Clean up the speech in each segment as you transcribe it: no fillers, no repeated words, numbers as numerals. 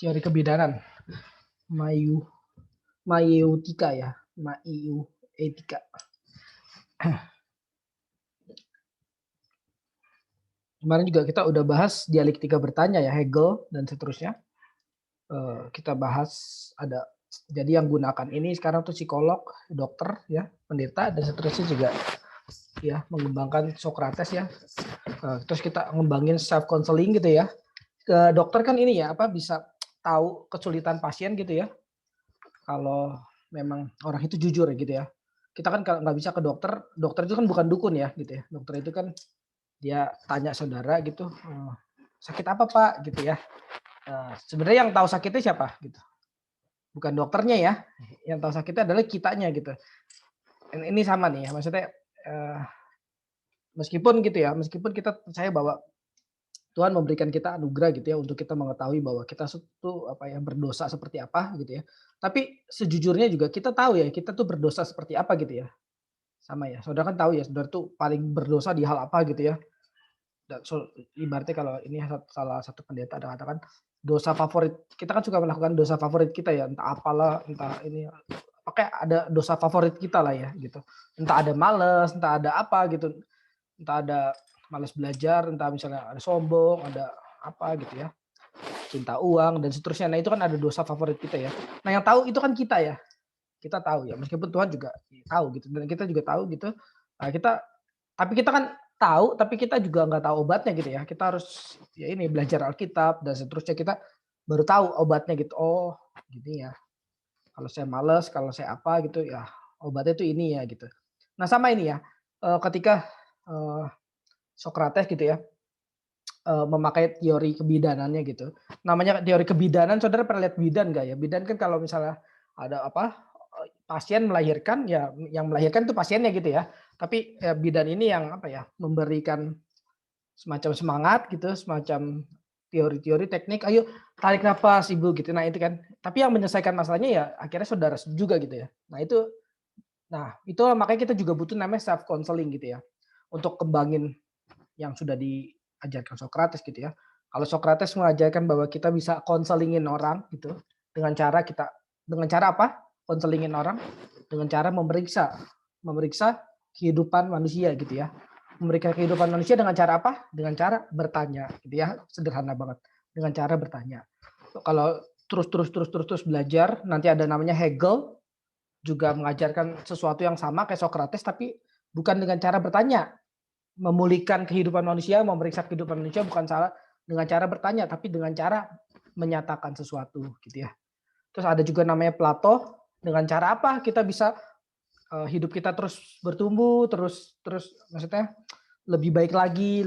Teori kebidanan, Mayu Maieutika ya, Maieuetika. Kemarin juga kita udah bahas dialektika bertanya ya, Hegel dan seterusnya. Kita bahas ada jadi yang gunakan ini sekarang tuh psikolog, dokter ya, pendeta dan seterusnya juga ya mengembangkan Socrates ya. Terus kita ngembangin self counseling gitu ya. Ke dokter kan ini ya apa bisa tahu kesulitan pasien gitu ya. Kalau memang orang itu jujur ya gitu ya. Kita kan kalau nggak bisa ke dokter, dokter itu kan bukan dukun ya gitu ya. Dokter itu kan dia tanya saudara gitu, "Sakit apa Pak?" Gitu ya. Sebenarnya yang tahu sakitnya siapa gitu, bukan dokternya ya, yang tahu sakitnya adalah kitanya gitu. Ini sama nih ya, maksudnya, eee, meskipun gitu ya, meskipun kita percaya bahwa Tuhan memberikan kita anugerah gitu ya untuk kita mengetahui bahwa kita tuh apa ya, berdosa seperti apa gitu ya. Tapi sejujurnya juga kita tahu ya, kita tuh berdosa seperti apa gitu ya. Sama ya, saudara kan tahu ya, saudara tuh paling berdosa di hal apa gitu ya. Dan ibaratnya kalau ini salah satu pendeta ada katakan, dosa favorit kita kan suka melakukan dosa favorit kita ya, entah apalah, entah ini, pakai ada dosa favorit kita lah ya gitu. Entah ada males, entah ada apa gitu, entah ada males belajar, entah misalnya ada sombong, ada apa gitu ya, cinta uang dan seterusnya. Nah itu kan ada dosa favorit kita ya. Nah yang tahu itu kan kita ya, kita tahu ya, meskipun Tuhan juga tahu gitu dan kita juga tahu gitu. Nah kita kan tahu, tapi kita juga nggak tahu obatnya gitu ya. Kita harus ya ini belajar Alkitab dan seterusnya kita baru tahu obatnya gitu. Oh, gini ya. Kalau saya males, kalau saya apa gitu ya, obatnya itu ini ya gitu. Nah, sama ini ya, ketika, eee, Socrates gitu ya, memakai teori kebidanannya gitu. Namanya teori kebidanan, Saudara pernah lihat bidan nggak ya? Bidan kan kalau misalnya ada apa, pasien melahirkan, ya yang melahirkan itu pasiennya gitu ya. Tapi, bidan ini yang apa ya, memberikan semacam semangat gitu, semacam teori-teori teknik, "Ayo tarik nafas Ibu," gitu. Nah itu kan, tapi yang menyelesaikan masalahnya ya akhirnya saudara juga gitu ya. Nah itu makanya kita juga butuh namanya self counseling gitu ya, untuk kembangin yang sudah diajarkan Socrates gitu ya. Kalau Socrates mengajarkan bahwa kita bisa konselingin orang gitu, dengan cara apa? Konselingin orang dengan cara memeriksa memeriksa kehidupan manusia gitu ya. Memeriksa kehidupan manusia dengan cara apa? Dengan cara bertanya gitu ya, sederhana banget, dengan cara bertanya. Kalau terus belajar, nanti ada namanya Hegel, juga mengajarkan sesuatu yang sama kayak Socrates, tapi bukan dengan cara bertanya. Memulihkan kehidupan manusia, memeriksa kehidupan manusia bukan salah dengan cara bertanya, tapi dengan cara menyatakan sesuatu gitu ya. Terus ada juga namanya Plato, dengan cara apa kita bisa, hidup kita terus bertumbuh, terus terus maksudnya lebih baik lagi,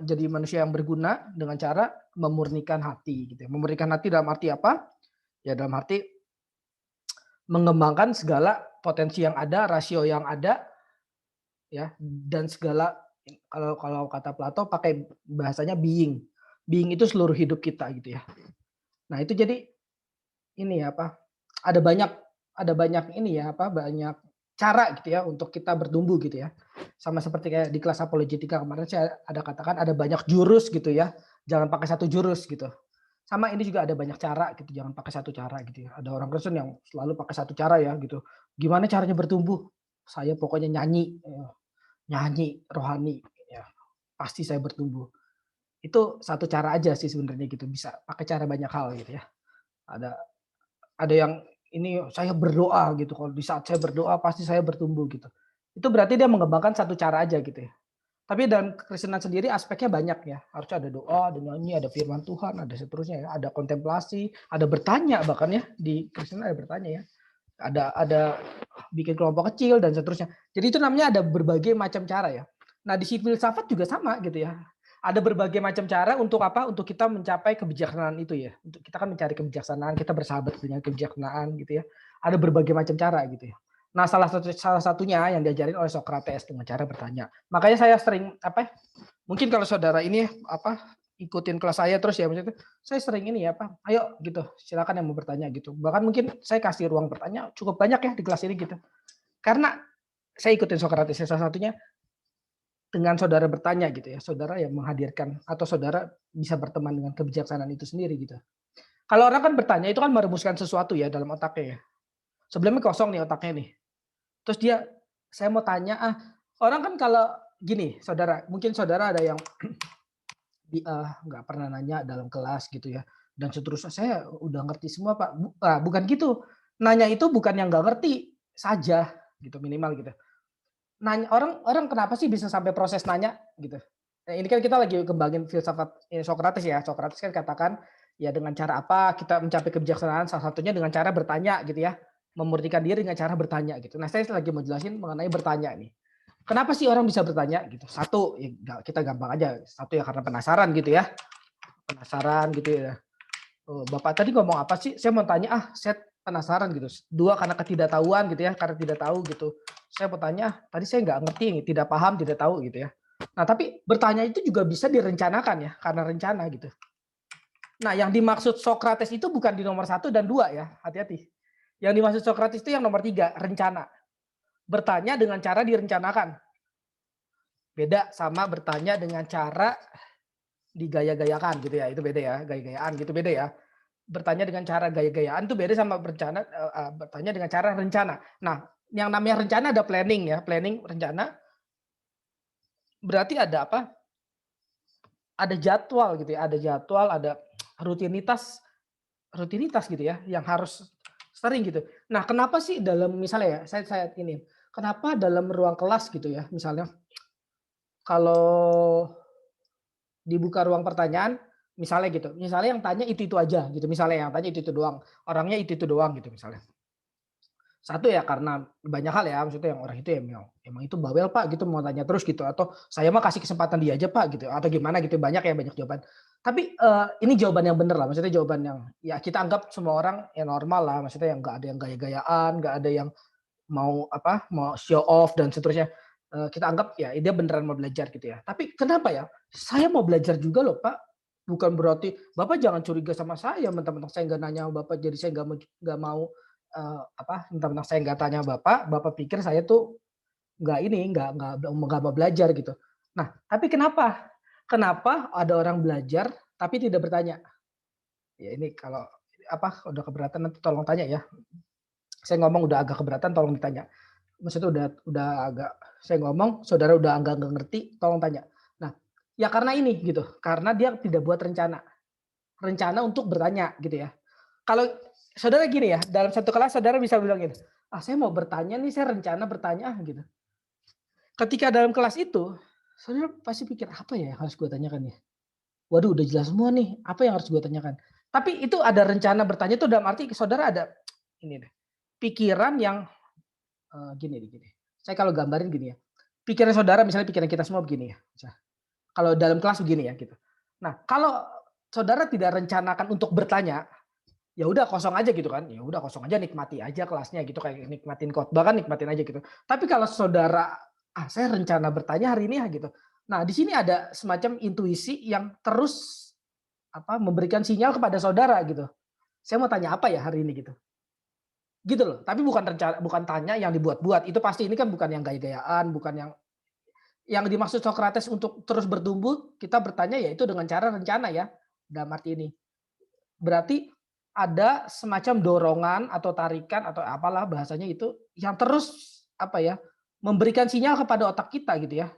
jadi manusia yang berguna dengan cara memurnikan hati gitu ya. Memurnikan hati dalam arti apa? Ya dalam arti mengembangkan segala potensi yang ada, rasio yang ada ya, dan segala kalau kalau kata Plato pakai bahasanya being. Being itu seluruh hidup kita gitu ya. Nah itu jadi ini ya apa, ada banyak ada banyak ini ya apa, banyak cara gitu ya untuk kita bertumbuh gitu ya. Sama seperti kayak di kelas apologetika kemarin saya ada katakan ada banyak jurus gitu ya, jangan pakai satu jurus gitu. Sama ini juga ada banyak cara gitu, jangan pakai satu cara gitu ya. Ada orang Kristen yang selalu pakai satu cara ya gitu. Gimana caranya bertumbuh? Saya pokoknya nyanyi, nyanyi rohani ya, pasti saya bertumbuh. Itu satu cara aja sih sebenarnya gitu, bisa pakai cara banyak hal gitu ya. Ada ada yang ini saya berdoa gitu, kalau di saat saya berdoa pasti saya bertumbuh gitu. Itu berarti dia mengembangkan satu cara aja gitu ya. Tapi dalam kekristenan sendiri aspeknya banyak ya, harusnya ada doa, ada nyanyi, ada firman Tuhan, ada seterusnya ya, ada kontemplasi, ada bertanya bahkan ya, di Kristen ada bertanya ya. Ada bikin kelompok kecil dan seterusnya. Jadi itu namanya ada berbagai macam cara ya. Nah di sivil filsafat juga sama gitu ya. Ada berbagai macam cara untuk apa? Untuk kita mencapai kebijaksanaan itu ya. Untuk kita kan mencari kebijaksanaan, kita bersahabat dengan kebijaksanaan gitu ya. Ada berbagai macam cara gitu ya. Nah, salah satunya yang diajarin oleh Socrates dengan cara bertanya. Makanya saya sering apa? Mungkin kalau saudara ini apa ikutin kelas saya terus ya maksudnya saya sering ini ya Pak, ayo gitu, silakan yang mau bertanya gitu. Bahkan mungkin saya kasih ruang bertanya cukup banyak ya di kelas ini gitu. Karena saya ikutin Socrates ya, salah satunya dengan saudara bertanya gitu ya, saudara yang menghadirkan atau saudara bisa berteman dengan kebijaksanaan itu sendiri gitu. Kalau orang kan bertanya itu kan merumuskan sesuatu ya dalam otaknya ya. Sebelumnya kosong nih otaknya nih. Terus dia, saya mau tanya orang kan kalau gini saudara, mungkin saudara ada yang nggak pernah nanya dalam kelas gitu ya, dan seterusnya, "Saya udah ngerti semua Pak." Bukan gitu. Nanya itu bukan yang nggak ngerti saja gitu, minimal gitu. Nanya orang orang kenapa sih bisa sampai proses nanya gitu. Nah, ini kan kita lagi kembangin filsafat Socrates ya. Socrates kan katakan, ya dengan cara apa kita mencapai kebijaksanaan, salah satunya dengan cara bertanya gitu ya. Memurnikan diri dengan cara bertanya gitu. Nah, saya lagi mau jelasin mengenai bertanya nih. Kenapa sih orang bisa bertanya gitu? Satu, ya kita gampang aja. Satu ya karena penasaran gitu ya. Penasaran gitu ya. Oh, Bapak tadi ngomong apa sih? Saya mau tanya, saya penasaran gitu. Dua, karena ketidaktahuan gitu ya, karena tidak tahu gitu. Saya mau tanya, tadi saya nggak ngerti, tidak paham, tidak tahu gitu ya. Nah, tapi bertanya itu juga bisa direncanakan ya, karena rencana gitu. Nah, yang dimaksud Socrates itu bukan di nomor satu dan dua ya, hati-hati. Yang dimaksud Socrates itu yang nomor tiga, rencana. Bertanya dengan cara direncanakan. Beda sama bertanya dengan cara digaya-gayakan gitu ya, itu beda ya, gaya-gayaan gitu beda ya. Bertanya dengan cara gaya-gayaan itu beda sama bertanya dengan cara rencana. Nah, yang namanya rencana ada planning ya, planning, rencana, berarti ada apa, ada jadwal gitu ya, ada jadwal, ada rutinitas rutinitas gitu ya, yang harus sering gitu. Nah, kenapa sih dalam misalnya ya, saya ini, kenapa dalam ruang kelas gitu ya, misalnya kalau dibuka ruang pertanyaan, misalnya gitu, misalnya yang tanya itu-itu aja gitu, misalnya yang tanya itu-itu doang, orangnya itu-itu doang gitu misalnya. Satu ya karena banyak hal ya, maksudnya yang orang itu ya emang itu bawel Pak gitu, mau tanya terus gitu, atau saya mah kasih kesempatan dia aja Pak gitu, atau gimana gitu, banyak ya, banyak jawaban. Tapi, ini jawaban yang bener lah, maksudnya jawaban yang ya kita anggap semua orang ya normal lah, maksudnya yang nggak ada yang gaya-gayaan, nggak ada yang mau apa, mau show off dan seterusnya. Kita anggap ya dia beneran mau belajar gitu ya. Tapi kenapa ya, saya mau belajar juga loh Pak, bukan berarti Bapak jangan curiga sama saya, mentang-mentang saya nggak nanya sama Bapak jadi saya nggak mau, mentang-mentang saya nggak tanya Bapak, Bapak pikir saya tuh nggak ini, nggak mau belajar gitu. Nah, tapi kenapa? Kenapa ada orang belajar tapi tidak bertanya? Ya ini kalau udah keberatan nanti tolong tanya ya. Saya ngomong udah agak keberatan tolong ditanya. Maksudnya udah agak saya ngomong, saudara udah agak nggak ngerti, tolong tanya. Nah, ya karena ini gitu, karena dia tidak buat rencana. Rencana untuk bertanya gitu ya. Kalau saudara gini ya, dalam satu kelas saudara bisa bilang gini, saya mau bertanya nih, saya rencana bertanya gitu. Ketika dalam kelas itu, saudara pasti pikir, "Apa ya yang harus gue tanyakan ya? Waduh udah jelas semua nih, apa yang harus gue tanyakan?" Tapi itu ada rencana bertanya itu dalam arti saudara ada ini deh, pikiran yang, gini, saya kalau gambarin gini ya, pikiran saudara misalnya pikiran kita semua begini ya, kalau dalam kelas begini ya gitu. Nah, kalau saudara tidak rencanakan untuk bertanya, ya udah kosong aja gitu kan, ya udah kosong aja nikmati aja kelasnya gitu kayak nikmatin khotbah kan nikmatin aja gitu. Tapi kalau saudara, saya rencana bertanya hari ini ya gitu. Nah, di sini ada semacam intuisi yang terus memberikan sinyal kepada saudara gitu. Saya mau tanya apa ya hari ini gitu. Gitu loh. Tapi bukan tanya yang dibuat-buat. Itu pasti ini kan bukan yang gaya-gayaan, bukan yang dimaksud Socrates untuk terus bertumbuh, kita bertanya yaitu dengan cara rencana ya, dalam arti ini. Berarti ada semacam dorongan atau tarikan atau apalah bahasanya itu yang terus memberikan sinyal kepada otak kita gitu ya.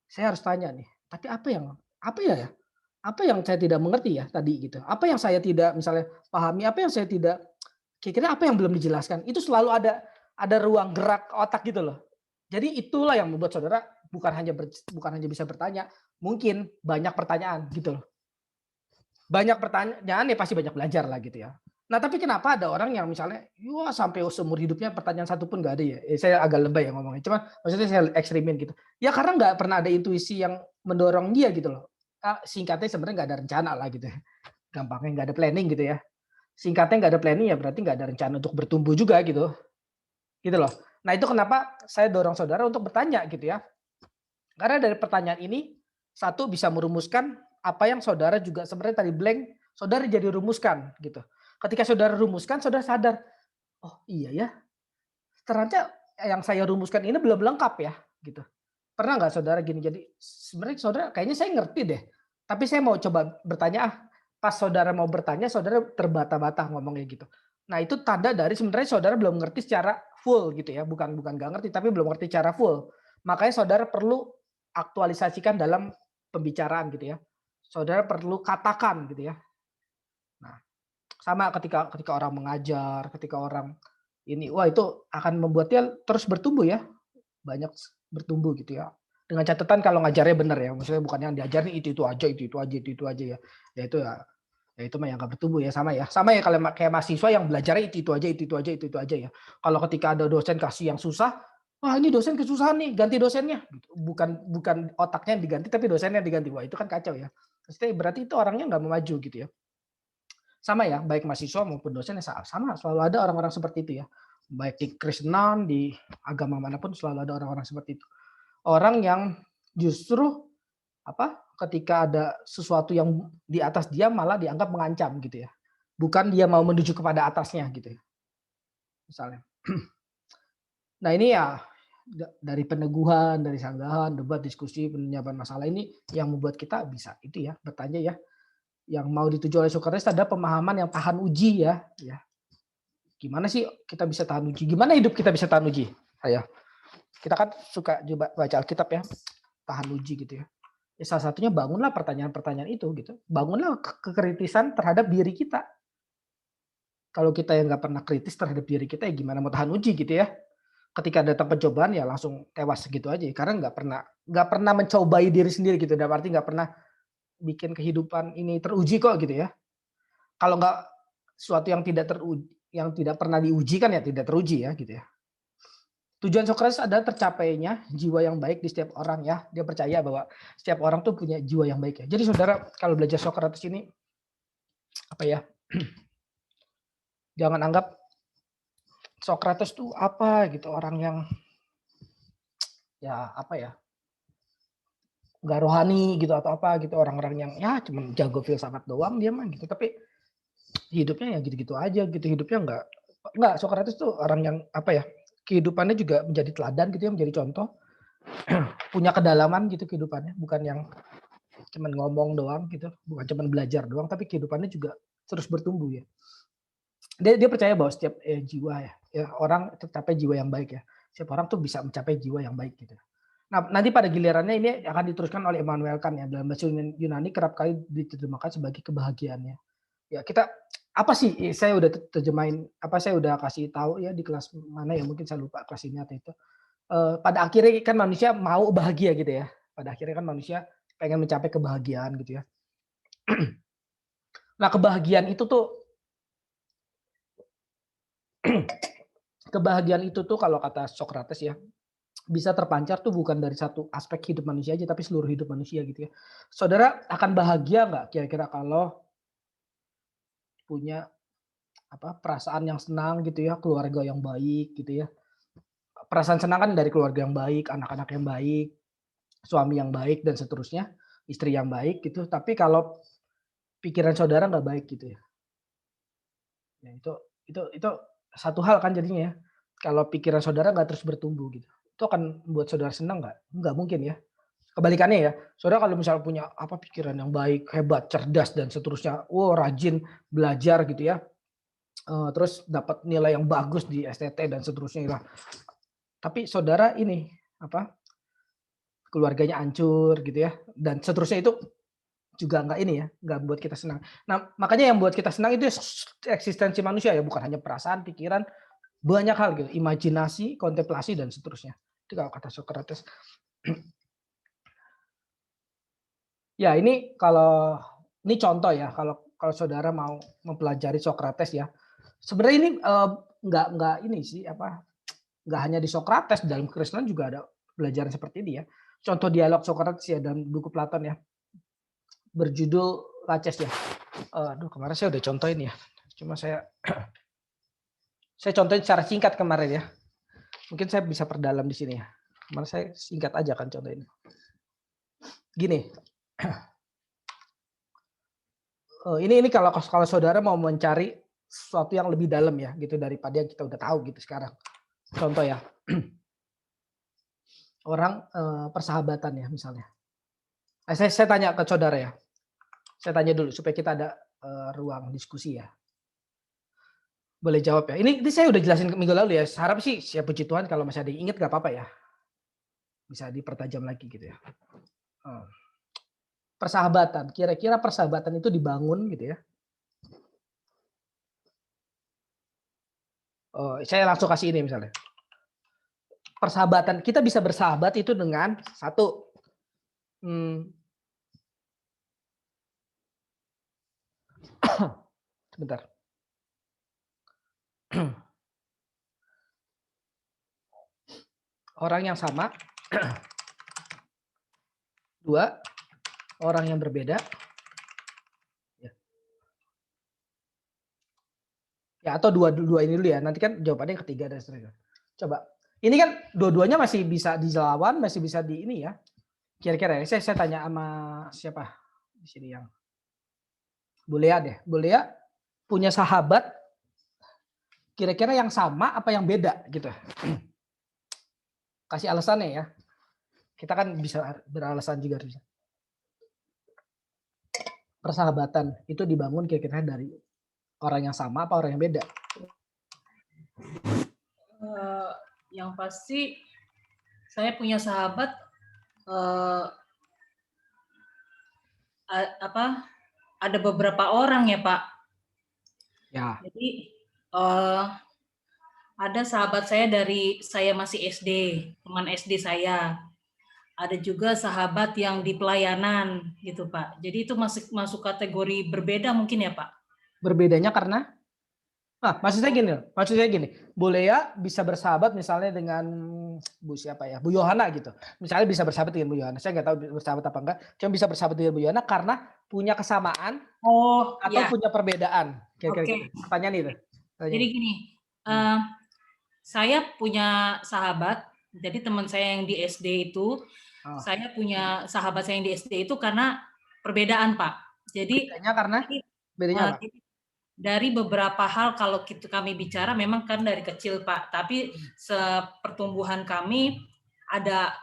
Saya harus tanya nih, tapi apa ya apa yang saya tidak mengerti ya tadi gitu? Apa yang saya tidak misalnya pahami, apa yang saya tidak kira-kira apa yang belum dijelaskan? Itu selalu ada ruang gerak otak gitu loh. Jadi itulah yang membuat saudara bukan hanya bisa bertanya, mungkin banyak pertanyaan gitu loh. Banyak pertanyaan ya pasti banyak belajar lah gitu ya. Nah tapi kenapa ada orang yang misalnya, wah sampai seumur hidupnya pertanyaan satu pun nggak ada ya? Saya agak lebay ya ngomongnya, cuma maksudnya saya ekstrimin gitu. Ya karena nggak pernah ada intuisi yang mendorong dia gitu loh. Singkatnya sebenarnya nggak ada rencana lah gitu ya. Gampangnya nggak ada planning gitu ya. Singkatnya nggak ada planning ya berarti nggak ada rencana untuk bertumbuh juga gitu. Gitu loh. Nah itu kenapa saya dorong saudara untuk bertanya gitu ya. Karena dari pertanyaan ini, satu bisa merumuskan apa yang saudara juga sebenarnya tadi blank, saudara jadi rumuskan gitu. Ketika saudara rumuskan, saudara sadar, "Oh iya ya, ternyata yang saya rumuskan ini belum lengkap ya," gitu. Pernah nggak saudara gini, jadi sebenarnya saudara kayaknya saya ngerti deh, tapi saya mau coba bertanya pas saudara mau bertanya, saudara terbata-bata ngomongnya gitu. Nah, itu tanda dari sebenarnya saudara belum ngerti secara full gitu ya, bukan bukan nggak ngerti, tapi belum ngerti secara full. Makanya saudara perlu aktualisasikan dalam pembicaraan gitu ya. Saudara perlu katakan gitu ya. Nah, sama ketika ketika orang mengajar, ketika orang ini, wah itu akan membuat dia terus bertumbuh ya, banyak bertumbuh gitu ya. Dengan catatan kalau ngajarnya benar ya, maksudnya bukan yang diajarin itu aja, itu aja, itu aja ya. Ya itu ya, ya itu mah yang nggak bertumbuh ya, sama ya. Sama ya kalau kayak mahasiswa yang belajarnya itu aja, itu aja, itu aja ya. Kalau ketika ada dosen kasih yang susah, wah ini dosen kesusahan nih, ganti dosennya. Gitu. Bukan bukan otaknya yang diganti, tapi dosennya yang diganti. Wah itu kan kacau ya. Maksudnya berarti itu orangnya nggak mau maju gitu ya. Sama ya, baik mahasiswa maupun dosen ya sama, selalu ada orang-orang seperti itu ya. Baik di Kristen, di agama manapun selalu ada orang-orang seperti itu. Orang yang justru ketika ada sesuatu yang di atas dia malah dianggap mengancam gitu ya. Bukan dia mau menuju kepada atasnya gitu ya, misalnya. Nah ini ya dari peneguhan, dari sanggahan, debat, diskusi, penjabaran masalah ini yang membuat kita bisa itu ya, bertanya ya. Yang mau dituju oleh Socrates ada pemahaman yang tahan uji ya. Gimana sih kita bisa tahan uji? Gimana hidup kita bisa tahan uji? Ayo. Kita kan suka juga baca Alkitab ya, tahan uji gitu ya. Ya salah satunya bangunlah pertanyaan-pertanyaan itu gitu. Bangunlah kekritisan terhadap diri kita. Kalau kita yang nggak pernah kritis terhadap diri kita ya gimana mau tahan uji gitu ya. Ketika datang pencobaan ya langsung tewas segitu aja ya. Karena nggak pernah mencobai diri sendiri gitu. Dalam arti nggak pernah bikin kehidupan ini teruji kok gitu ya. Kalau nggak sesuatu yang tidak pernah diuji kan ya tidak teruji ya gitu ya. Tujuan Socrates adalah tercapainya jiwa yang baik di setiap orang ya. Dia percaya bahwa setiap orang tuh punya jiwa yang baik ya. Jadi saudara kalau belajar Socrates ini apa ya? Jangan anggap Socrates tuh apa gitu orang yang ya apa ya? Nggak rohani gitu atau apa gitu, orang-orang yang ya cuman jago filsafat doang dia mah gitu. Tapi hidupnya ya gitu-gitu aja gitu. Hidupnya enggak Socrates tuh orang yang apa ya? Kehidupannya juga menjadi teladan gitu ya, menjadi contoh. Punya kedalaman gitu kehidupannya, bukan yang cuman ngomong doang gitu, bukan cuman belajar doang, tapi kehidupannya juga terus bertumbuh ya. Dia percaya bahwa setiap jiwa ya orang tercapai jiwa yang baik ya. Setiap orang tuh bisa mencapai jiwa yang baik gitu. Nah, nanti pada gilirannya ini akan diteruskan oleh Immanuel Kant ya, dalam bahasa Yunani kerap kali diterjemahkan sebagai kebahagiaannya. Ya kita apa sih saya udah terjemahin saya udah kasih tahu ya di kelas mana ya, mungkin saya lupa kelas ini atau itu. Pada akhirnya kan manusia mau bahagia gitu ya. Pada akhirnya kan manusia pengen mencapai kebahagiaan gitu ya. Nah, kebahagiaan itu tuh kalau kata Socrates ya, bisa terpancar tuh bukan dari satu aspek hidup manusia aja, tapi seluruh hidup manusia gitu ya. Saudara akan bahagia nggak kira-kira kalau punya perasaan yang senang gitu ya, keluarga yang baik gitu ya. Perasaan senang kan dari keluarga yang baik, anak-anak yang baik, suami yang baik dan seterusnya, istri yang baik gitu. Tapi kalau pikiran saudara nggak baik gitu ya. Ya itu satu hal kan jadinya ya. Kalau pikiran saudara nggak terus bertumbuh gitu. Itu akan membuat saudara senang nggak? Nggak mungkin ya. Kebalikannya ya, saudara kalau misalnya punya pikiran yang baik, hebat, cerdas dan seterusnya, rajin belajar gitu ya, terus dapat nilai yang bagus di STT dan seterusnya lah. Tapi saudara ini keluarganya hancur gitu ya, dan seterusnya itu juga nggak ini ya, nggak buat kita senang. Nah, makanya yang buat kita senang itu eksistensi manusia ya, bukan hanya perasaan, pikiran, banyak hal gitu, imajinasi, kontemplasi dan seterusnya. Itu kalau kata Socrates. Ya ini contoh ya, kalau kalau saudara mau mempelajari Socrates ya. Sebenarnya ini, nggak ini sih, nggak hanya di Socrates, dalam Kristen juga ada pelajaran seperti ini ya. Contoh dialog Socrates ya dalam buku Platon ya, berjudul Laches ya. Aduh kemarin saya udah contohin ya, cuma saya contohin secara singkat kemarin ya. Mungkin saya bisa perdalam di sini ya. Kemarin saya singkat aja kan contohin. Gini, ini kalau saudara mau mencari sesuatu yang lebih dalam ya gitu daripada yang kita udah tahu gitu sekarang. Contoh ya, orang persahabatan ya misalnya. Saya tanya ke saudara ya. Saya tanya dulu supaya kita ada ruang diskusi ya. Boleh jawab ya. Ini saya udah jelasin minggu lalu ya. Harap sih siap puji Tuhan kalau masih ada yang ingat nggak apa-apa ya. Bisa dipertajam lagi gitu ya. Persahabatan. Kira-kira persahabatan itu dibangun gitu ya. Saya langsung kasih ini misalnya. Persahabatan, kita bisa bersahabat itu dengan satu, sebentar. Orang yang sama, dua, orang yang berbeda, ya atau dua ini dulu ya. Nanti kan jawabannya yang ketiga dan seterusnya. Coba, ini kan dua-duanya masih bisa dilawan, masih bisa di ini ya. Kira-kira ya, saya tanya sama siapa di sini yang Bulea deh. Bulea punya sahabat kira-kira yang sama apa yang beda gitu. Kasih alasannya ya. Kita kan bisa beralasan juga. Persahabatan itu dibangun kira-kira dari orang yang sama apa orang yang beda? Yang pasti saya punya sahabat ada beberapa orang ya Pak. Ya. Jadi ada sahabat saya dari saya masih SD, teman SD saya. Ada juga sahabat yang di pelayanan gitu Pak. Jadi itu masuk kategori berbeda mungkin ya Pak? Berbedanya karena? Maksud saya gini, Bulea bisa bersahabat misalnya dengan Bu siapa ya, Bu Yohana gitu. Misalnya bisa bersahabat dengan Bu Yohana. Saya nggak tahu bersahabat apa enggak. Cuma bisa bersahabat dengan Bu Yohana karena punya kesamaan atau punya perbedaan. Kira-kira gitu. Pertanyaan itu. Jadi gini, saya punya sahabat. Jadi teman saya yang di SD itu, saya punya sahabat saya yang di SD itu karena perbedaan Pak. Jadi bedanya apa? Dari beberapa hal kalau kami bicara memang kan dari kecil Pak, tapi sepertumbuhan kami ada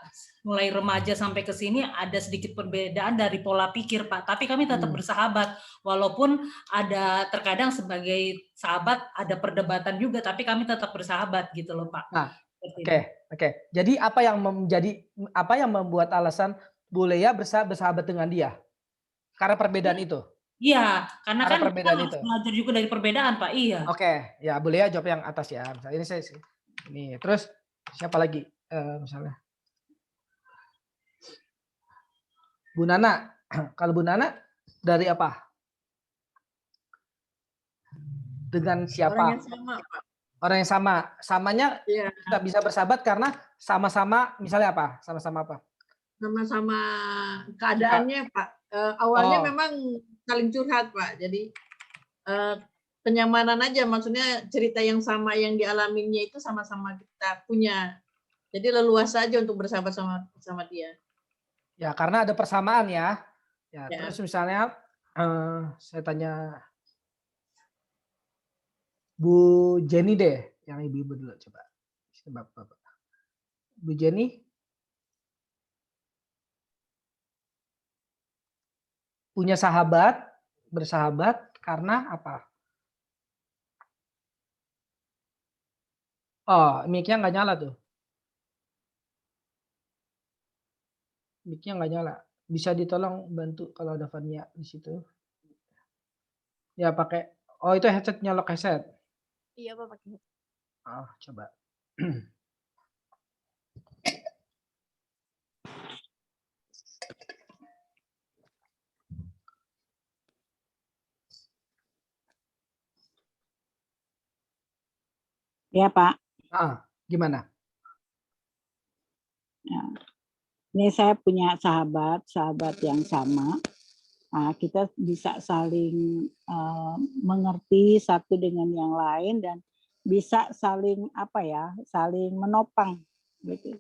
mulai remaja sampai ke sini ada sedikit perbedaan dari pola pikir Pak, tapi kami tetap bersahabat walaupun ada terkadang sebagai sahabat ada perdebatan juga, tapi kami tetap bersahabat gitu loh Pak. Oke. Jadi apa yang membuat alasan Bulea bersahabat dengan dia? Karena perbedaan itu. Iya, karena kan kita harus belajar juga dari perbedaan Pak. Iya. Oke, ya Bulea jawab yang atas ya. Misalnya ini terus siapa lagi misalnya? Bu Nana. Kalau Bu Nana dari apa? Dengan siapa? Orang yang sama, Pak. Orang yang sama. Samanya kita bisa bersahabat karena sama-sama misalnya apa? Sama-sama apa? Sama-sama keadaannya Pak. Awalnya memang saling curhat Pak. Jadi kenyamanan aja, maksudnya cerita yang sama yang dialaminya itu sama-sama kita punya. Jadi leluasa aja untuk bersahabat sama dia. Ya karena ada persamaan ya. Terus misalnya saya tanya Bu Jenny deh, yang ibu-ibu dulu coba. Bapak. Bu Jenny punya bersahabat karena apa? Mic-nya nggak nyala tuh. Mic-nya nggak nyala. Bisa ditolong bantu kalau ada Fania di situ. Ya pakai. Itu headset, nyolok headset. Iya Pak, pakai. Coba. Ya Pak. Gimana? Ya. Ini saya punya sahabat yang sama. Kita bisa saling mengerti satu dengan yang lain dan bisa saling saling menopang gitu.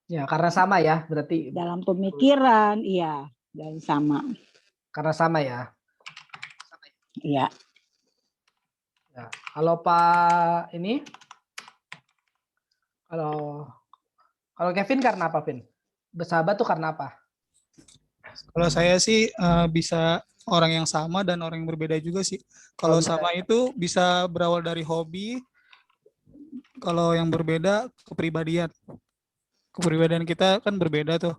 Ya karena sama ya berarti. Dalam pemikiran, iya, dan sama. Karena sama ya. Iya. Ya, kalau Pak ini, kalau Kevin karena apa, Vin? Bersahabat tuh karena apa? Kalau saya sih bisa orang yang sama dan orang yang berbeda juga sih. Oh, Kalau bisa. sama itu bisa berawal dari hobi, kalau yang berbeda kepribadian. Kepribadian kita kan berbeda tuh.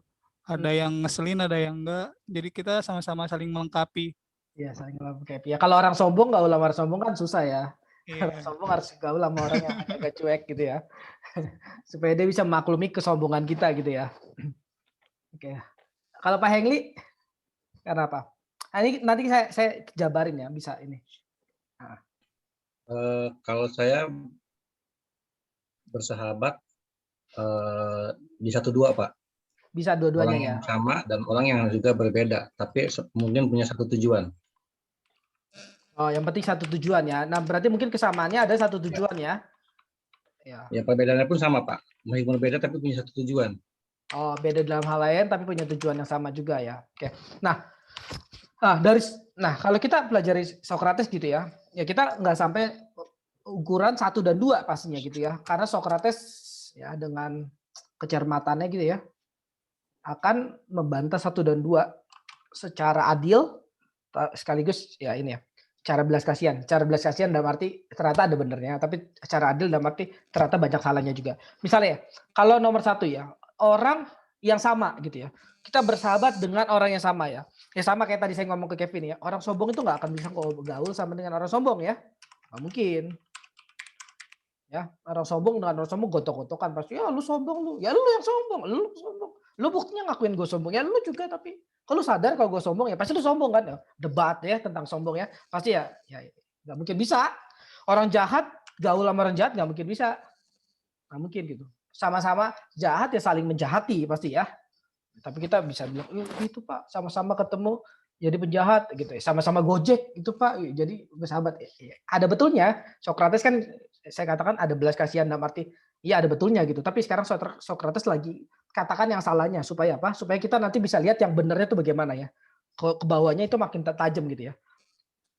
Ada yang ngeselin, ada yang enggak. Jadi kita sama-sama saling melengkapi. Iya, saling melengkapi. Ya kalau orang sombong gaul sama orang sombong kan susah ya. Orang Iya. sombong harus gaul sama orang yang agak cuek gitu ya. Supaya dia bisa maklumi kesombongan kita gitu ya. Oke. Kalau Pak Hengli, karena apa? Nah, ini nanti saya jabarin ya, bisa ini. Nah, Kalau saya bersahabat di 1-2 Pak. bisa dua-duanya Orang ya. yang sama dan orang yang juga berbeda, tapi kemudian punya satu tujuan. Oh, yang penting satu tujuan ya. Nah, berarti mungkin kesamaannya ada satu tujuan ya. Ya. Ya perbedaannya pun sama Pak, meskipun berbeda tapi punya satu tujuan. Oh, beda dalam hal lain tapi punya tujuan yang sama juga ya. Oke. Nah, kalau kita pelajari Sokrates gitu ya, ya kita nggak sampai ukuran 1 dan 2 pastinya gitu ya. Karena Sokrates ya dengan kecermatannya gitu ya akan membantah 1 dan 2 secara adil sekaligus ya ini ya. Cara belas kasihan dalam arti ternyata ada benernya, tapi secara adil dalam arti ternyata banyak salahnya juga. Misalnya ya, kalau nomor 1 ya, orang yang sama gitu ya. Kita bersahabat dengan orang yang sama ya. Ya sama kayak tadi saya ngomong ke Kevin ya. Orang sombong itu nggak akan bisa gaul sama dengan orang sombong ya. Nggak mungkin. Ya, orang sombong dengan orang sombong gotok-gotokan pasti. Ya lu sombong lu. Ya lu yang sombong. Lu sombong. Lu buktinya ngakuin gue sombong. Ya lu juga tapi kalau sadar kalau gue sombong ya pasti lu sombong kan. Ya, debat ya tentang sombong ya. Pasti ya nggak mungkin bisa. Orang jahat gaul sama orang jahat nggak mungkin bisa. Nggak mungkin gitu. Sama-sama jahat ya saling menjahati pasti ya. Tapi kita bisa bilang itu Pak sama-sama ketemu jadi penjahat gitu ya. Sama-sama Gojek itu Pak jadi bersahabat. Ada betulnya. Sokrates kan saya katakan ada belas kasihan dalam arti iya ada betulnya gitu. Tapi sekarang Sokrates lagi katakan yang salahnya supaya apa? Supaya kita nanti bisa lihat yang benernya itu bagaimana ya. Ke bawahnya itu makin tajam gitu ya.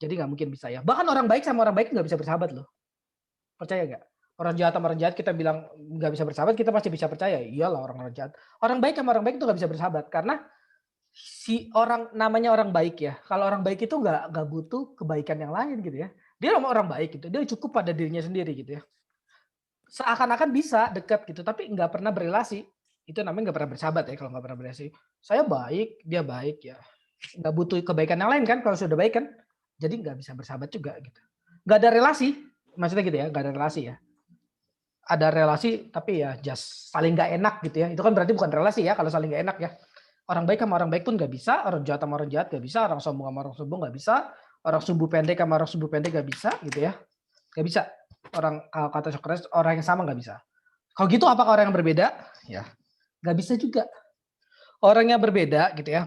Jadi nggak mungkin bisa ya. Bahkan orang baik sama orang baik nggak bisa bersahabat loh. Percaya nggak? Orang jahat sama orang jahat kita bilang nggak bisa bersahabat, kita pasti bisa percaya. Iyalah orang jahat. Orang baik sama orang baik itu nggak bisa bersahabat karena si orang namanya orang baik ya. Kalau orang baik itu nggak butuh kebaikan yang lain gitu ya. Dia sama orang baik gitu. Dia cukup pada dirinya sendiri gitu ya. Seakan-akan bisa dekat gitu, tapi nggak pernah berrelasi. Itu namanya nggak pernah bersahabat ya kalau nggak pernah berrelasi. Saya baik, dia baik ya. Nggak butuh kebaikan yang lain kan kalau sudah baik kan. Jadi nggak bisa bersahabat juga gitu. Nggak ada relasi, maksudnya gitu ya, nggak ada relasi ya. Ada relasi tapi ya just saling nggak enak gitu ya. Itu kan berarti bukan relasi ya kalau saling nggak enak ya. Orang baik sama orang baik pun nggak bisa, orang jahat sama orang jahat nggak bisa, orang sombong sama orang sombong nggak bisa, orang sumbu pendek sama orang sumbu pendek nggak bisa gitu ya. Nggak bisa. Orang kalau kata Sokrates orang yang sama nggak bisa. Kalau gitu apakah orang yang berbeda? Ya nggak bisa juga. Orang yang berbeda gitu ya.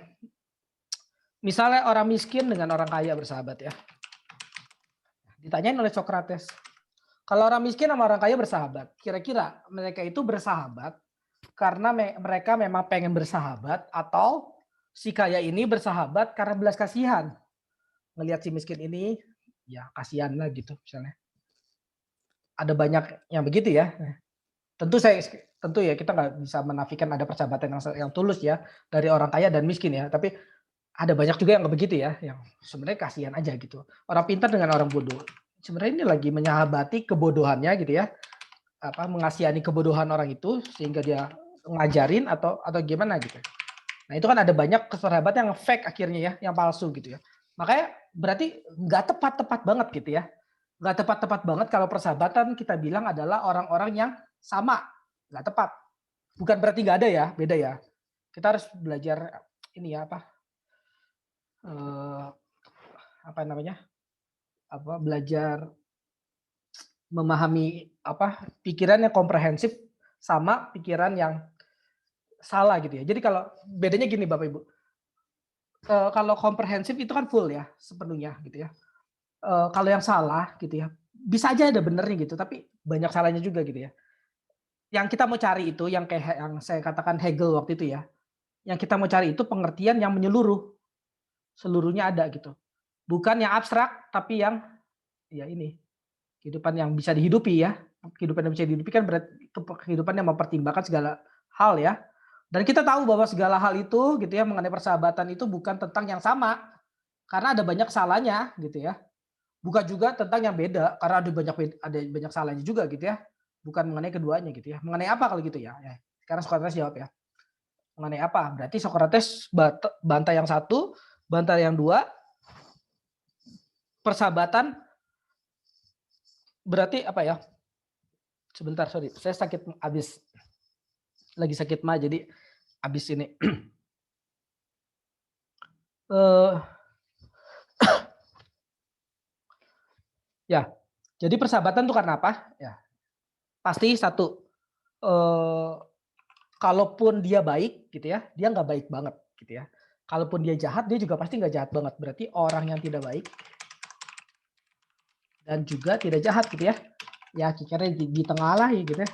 Misalnya orang miskin dengan orang kaya bersahabat ya. Ditanyain oleh Sokrates. Kalau orang miskin sama orang kaya bersahabat, kira-kira mereka itu bersahabat karena mereka memang pengen bersahabat atau si kaya ini bersahabat karena belas kasihan. Ngelihat si miskin ini, ya kasihan lah gitu misalnya. Ada banyak yang begitu ya. Tentu ya kita nggak bisa menafikan ada persahabatan yang tulus ya dari orang kaya dan miskin ya. Tapi ada banyak juga yang nggak begitu ya, yang sebenarnya kasihan aja gitu. Orang pintar dengan orang bodoh. Sebenarnya ini lagi menyahabati kebodohannya gitu ya, mengasihani kebodohan orang itu sehingga dia ngajarin atau gimana gitu. Nah itu kan ada banyak persahabatan yang fake akhirnya ya, yang palsu gitu ya. Makanya berarti nggak tepat banget gitu ya, nggak tepat banget kalau persahabatan kita bilang adalah orang-orang yang sama, nggak tepat. Bukan berarti nggak ada ya, beda ya. Kita harus belajar ini ya belajar memahami pikiran yang komprehensif sama pikiran yang salah gitu ya. Jadi kalau bedanya gini Bapak Ibu, kalau komprehensif itu kan full ya sepenuhnya gitu ya. Kalau yang salah gitu ya, bisa aja ada benernya gitu, tapi banyak salahnya juga gitu ya. Yang kita mau cari itu yang kayak yang saya katakan Hegel waktu itu ya, yang kita mau cari itu pengertian yang menyeluruh, seluruhnya ada gitu. Bukan yang abstrak, tapi yang ya ini kehidupan yang bisa dihidupi ya. Kehidupan yang bisa dihidupi kan berarti kehidupan yang mempertimbangkan segala hal ya. Dan kita tahu bahwa segala hal itu gitu ya mengenai persahabatan itu bukan tentang yang sama. karena ada banyak salahnya gitu ya. Bukan juga tentang yang beda karena ada banyak salahnya juga gitu ya. Bukan mengenai keduanya gitu ya. Mengenai apa kalau gitu ya? Ya. Sekarang Socrates jawab ya. Mengenai apa? Berarti Socrates bantah yang satu, bantah yang dua, persahabatan berarti apa ya? Sebentar, sorry. Saya lagi sakit mah jadi habis ini. Ya, jadi persahabatan itu karena apa? Ya, pasti satu, kalaupun dia baik gitu ya, dia nggak baik banget gitu ya. Kalaupun dia jahat, dia juga pasti nggak jahat banget. Berarti orang yang tidak baik dan juga tidak jahat gitu ya. Ya kira-kira di tengah lah ya gitu ya.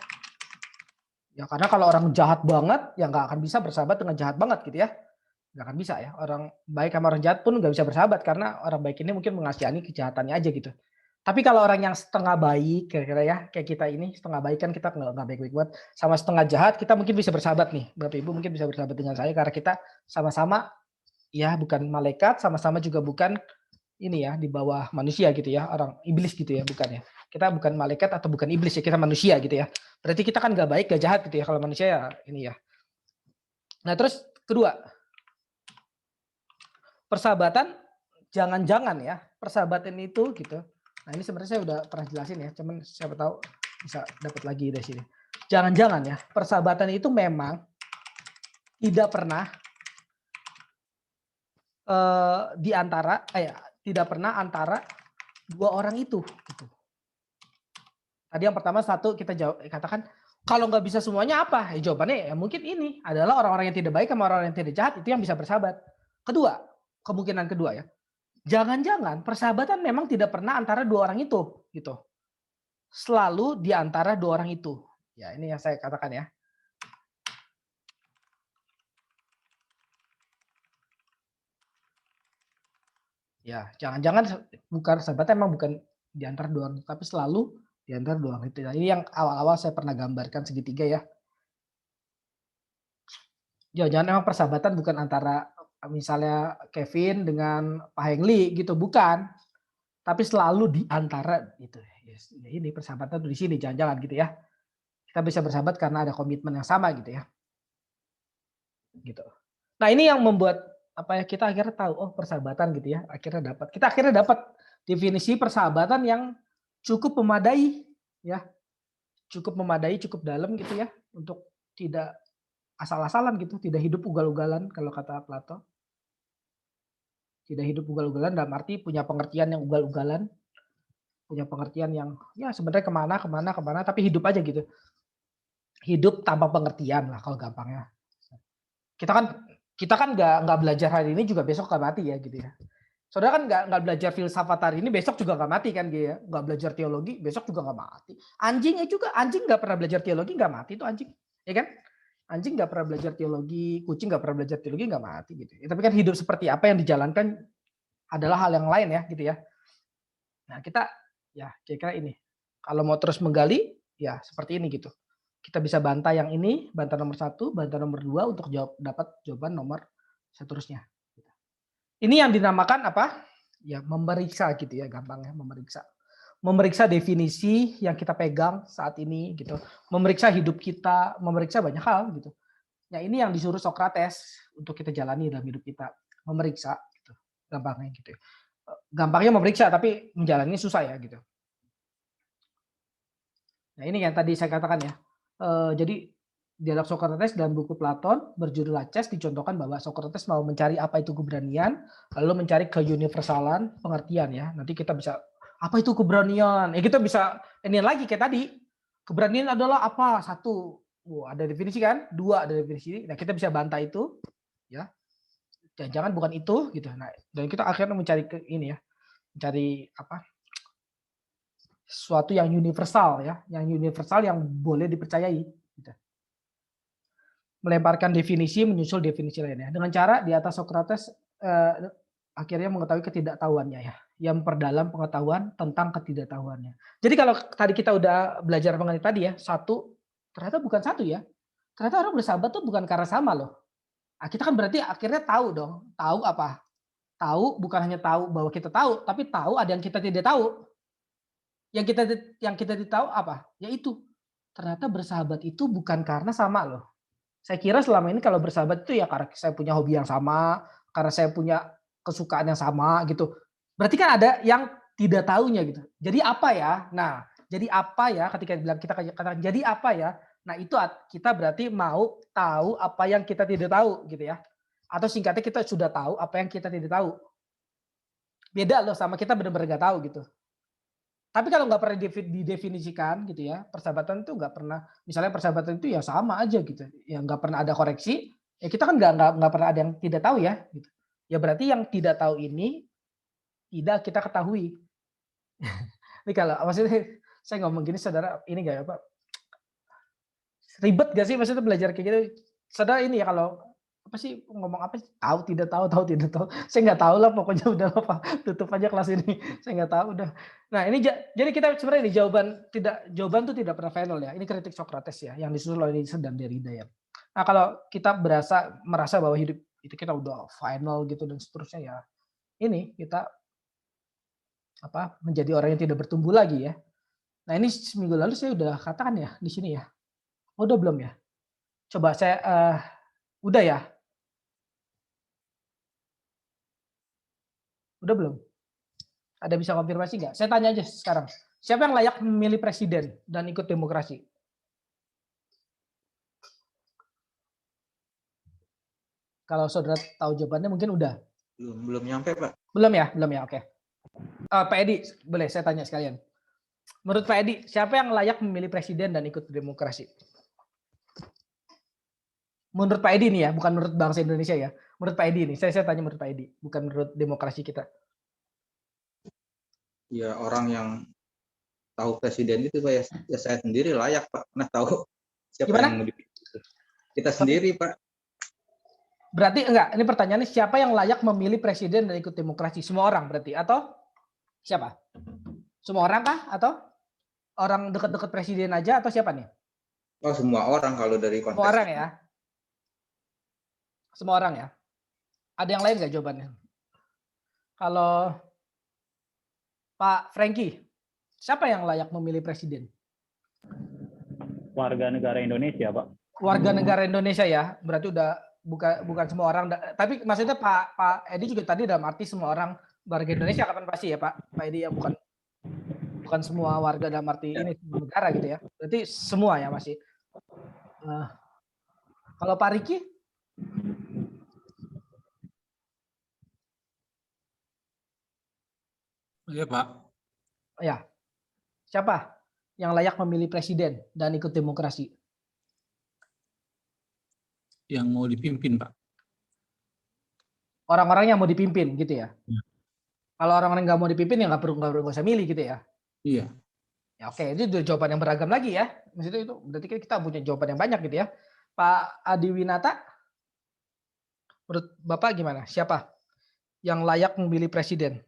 Ya karena kalau orang jahat banget, ya nggak akan bisa bersahabat dengan jahat banget gitu ya. Nggak akan bisa ya. Orang baik sama orang jahat pun nggak bisa bersahabat karena orang baik ini mungkin mengasihani kejahatannya aja gitu. Tapi kalau orang yang setengah baik, kira-kira ya, kayak kita ini setengah baik kan kita nggak baik-baik banget, sama setengah jahat kita mungkin bisa bersahabat nih, Bapak Ibu mungkin bisa bersahabat dengan saya karena kita sama-sama ya bukan malaikat, sama-sama juga bukan ini ya di bawah manusia gitu ya, orang iblis gitu ya, bukan ya. Kita bukan malaikat atau bukan iblis ya, kita manusia gitu ya. Berarti kita kan nggak baik, nggak jahat gitu ya. Kalau manusia ya ini ya. Nah terus kedua, persahabatan jangan-jangan ya, persahabatan itu gitu. Nah ini sebenarnya saya udah pernah jelasin ya, cuman siapa tahu bisa dapat lagi dari sini. Jangan-jangan ya, persahabatan itu memang tidak pernah tidak pernah antara dua orang itu. Gitu. Tadi yang pertama satu kita katakan kalau nggak bisa semuanya apa? Ya, jawabannya ya mungkin ini adalah orang-orang yang tidak baik sama orang yang tidak jahat itu yang bisa bersahabat. Kedua, kemungkinan kedua ya. Jangan-jangan persahabatan memang tidak pernah antara dua orang itu gitu. Selalu di antara dua orang itu. Ya, ini yang saya katakan ya. Ya, jangan-jangan bukan sahabat emang bukan di antara dua orang, tapi selalu di antara dua orang itu. Nah, ini yang awal-awal saya pernah gambarkan segitiga ya. Jangan-jangan emang persahabatan bukan antara misalnya Kevin dengan Pak Hengli gitu, bukan. Tapi selalu di antara itu. Yes, ini persahabatan tuh di sini, jangan-jangan gitu ya. Kita bisa bersahabat karena ada komitmen yang sama gitu ya. Gitu. Nah, ini yang membuat apa ya kita akhirnya tahu oh persahabatan gitu ya. Kita akhirnya dapat definisi persahabatan yang cukup memadai ya. Cukup memadai, cukup dalam gitu ya untuk tidak asal-asalan gitu, tidak hidup ugal-ugalan kalau kata Plato. Tidak hidup ugal-ugalan dalam arti punya pengertian yang ugal-ugalan, punya pengertian yang ya sebenarnya kemana, tapi hidup aja gitu. Hidup tanpa pengertian lah kalau gampangnya. Kita kan nggak belajar hari ini juga besok nggak mati ya gitu ya. Saudara kan nggak belajar filsafat hari ini besok juga nggak mati kan gitu ya. Nggak belajar teologi besok juga nggak mati. Anjing nggak pernah belajar teologi nggak mati itu anjing, ya kan? Anjing nggak pernah belajar teologi, kucing nggak pernah belajar teologi nggak mati gitu. Ya, tapi kan hidup seperti apa yang dijalankan adalah hal yang lain ya gitu ya. Nah kita ya kira-kira ini. Kalau mau terus menggali ya seperti ini gitu. Kita bisa bantah yang ini, bantah nomor 1, bantah nomor 2 untuk dapat jawaban nomor seterusnya. Ini yang dinamakan apa? Ya memeriksa gitu ya gampangnya memeriksa. Memeriksa definisi yang kita pegang saat ini gitu. Memeriksa hidup kita, memeriksa banyak hal gitu. Ya ini yang disuruh Socrates untuk kita jalani dalam hidup kita, memeriksa gitu. Gampangnya gitu. Gampangnya memeriksa tapi menjalani susah ya gitu. Nah, ini yang tadi saya katakan ya. Jadi dialog Socrates dalam buku Platon berjudul Laches dicontohkan bahwa Socrates mau mencari apa itu keberanian, lalu mencari keuniversalan pengertian ya. Nanti kita bisa apa itu keberanian? Kita bisa ini lagi kayak tadi. Keberanian adalah apa? 1, ada definisi kan? 2 ada definisi. Nah, kita bisa bantah itu ya. Jangan bukan itu gitu. Nah, dan kita akhirnya mencari ini ya. Mencari apa? Sesuatu yang universal ya, yang boleh dipercayai. Gitu. Melemparkan definisi, menyusul definisi lainnya. Dengan cara di atas Socrates akhirnya mengetahui ketidaktahuannya ya, yang memperdalam pengetahuan tentang ketidaktahuannya. Jadi kalau tadi kita udah belajar mengenai tadi ya, 1 ternyata bukan 1 ya. Ternyata orang bersahabat tuh bukan karena sama loh. Nah, kita kan berarti akhirnya tahu dong, tahu apa? tahu bukan hanya tahu bahwa kita tahu, tapi tahu ada yang kita tidak tahu. Yang kita tidak tahu apa? Yaitu ternyata bersahabat itu bukan karena sama loh. Saya kira selama ini kalau bersahabat itu ya karena saya punya hobi yang sama, karena saya punya kesukaan yang sama gitu. Berarti kan ada yang tidak tahunya gitu. Jadi apa ya? Nah, jadi apa ya ketika bilang kita katakan jadi apa ya? Nah, itu kita berarti mau tahu apa yang kita tidak tahu gitu ya. Atau singkatnya kita sudah tahu apa yang kita tidak tahu. Beda loh sama kita benar-benar nggak tahu gitu. Tapi kalau nggak pernah didefinisikan gitu ya, persahabatan itu nggak pernah, misalnya persahabatan itu ya sama aja gitu, ya nggak pernah ada koreksi, ya kita kan nggak pernah ada yang tidak tahu ya, gitu. Ya berarti yang tidak tahu ini tidak kita ketahui. Ini kalau maksudnya saya ngomong gini, saudara ini nggak ya Pak? Ribet gak sih maksudnya belajar kayak gitu? Saudara ini ya kalau apa sih ngomong apa sih? Tahu tidak tahu. Saya nggak tahu lah pokoknya udah apa tutup aja kelas ini. Saya nggak tahu udah. Nah ini jadi kita sebenarnya di jawaban tuh tidak pernah final ya. Ini kritik Socrates ya yang disusul oleh Nietzsche dan Derrida ya. Nah kalau kita merasa bahwa hidup itu kita udah final gitu dan seterusnya ya, ini kita menjadi orang yang tidak bertumbuh lagi ya. Nah ini seminggu lalu saya udah katakan ya di sini ya. Oh, udah belum ya? Coba saya udah ya? Udah belum? Ada bisa konfirmasi nggak? Saya tanya aja sekarang. Siapa yang layak memilih presiden dan ikut demokrasi? Kalau saudara tahu jawabannya mungkin udah. Belum nyampe, Pak. Belum ya? Oke. Pak Edi, boleh saya tanya sekalian. Menurut Pak Edi, siapa yang layak memilih presiden dan ikut demokrasi? Menurut Pak Edi nih ya, bukan menurut bangsa Indonesia ya. Menurut Pak Edi nih, saya tanya menurut Pak Edi, bukan menurut demokrasi kita. Ya orang yang tahu presiden itu Pak ya saya sendiri layak Pak. Nah tahu siapa Gimana? yang mau dipilih. Kita sendiri Pak. Berarti enggak, ini pertanyaannya siapa yang layak memilih presiden dan ikut demokrasi? Semua orang berarti atau siapa? Semua orang kah atau orang dekat-dekat presiden aja atau siapa nih? Oh semua orang kalau dari konteks. Semua orang ya. Semua orang ya. Ada yang lain nggak jawabannya? Kalau Pak Franky, siapa yang layak memilih presiden? Warga negara Indonesia, Pak. Warga negara Indonesia ya, berarti udah bukan semua orang. Tapi maksudnya Pak Edi juga tadi dalam arti semua orang warga Indonesia kapan pasti ya Pak Edi ya, bukan semua warga dalam arti ini semua negara gitu ya. Berarti semua ya masih. Kalau Pak Riki? Iya Pak. Ya. Siapa yang layak memilih presiden dan ikut demokrasi? Yang mau dipimpin Pak. Orang-orang yang mau dipimpin gitu ya? Ya. Kalau orang-orang nggak mau dipimpin ya nggak usah milih gitu ya? Iya. Ya oke, itu jawaban yang beragam lagi ya. Maksudnya itu berarti kita punya jawaban yang banyak gitu ya. Pak Adi Winata, menurut Bapak gimana? Siapa yang layak memilih presiden?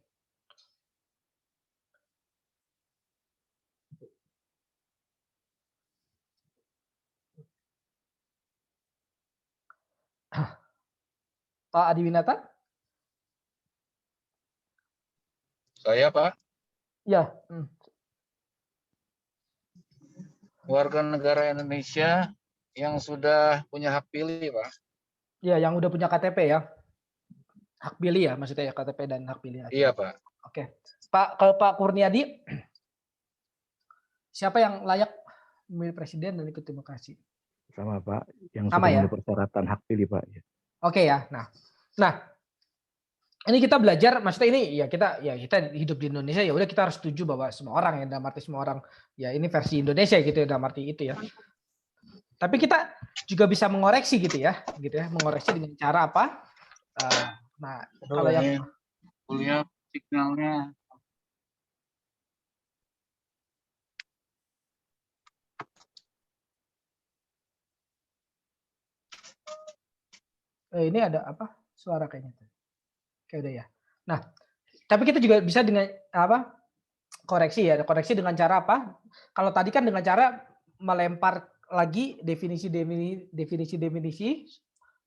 Pak Adi Winata? Saya Pak, Ya. warga negara Indonesia yang sudah punya hak pilih Pak. Ya, yang udah punya KTP ya. Hak pilih ya, maksudnya ya KTP dan hak pilih. Iya Pak. Oke. Kalau Pak Kurniadi, siapa yang layak memilih presiden dan ikut demokrasi? Sama Pak, yang Sama sudah ya? memenuhi persyaratan hak pilih Pak. Oke ya. Nah, ini kita belajar, maksudnya ini ya kita hidup di Indonesia ya udah kita harus setuju bahwa semua orang ya dalam arti semua orang ya ini versi Indonesia gitu ya dalam arti itu ya. Tapi kita juga bisa mengoreksi gitu ya, mengoreksi dengan cara apa? Nah, kalau yang kuliah signalnya. ini ada apa? Suara kayaknya. Oke udah ya. Nah, tapi kita juga bisa dengan apa? Koreksi dengan cara apa? Kalau tadi kan dengan cara melempar lagi definisi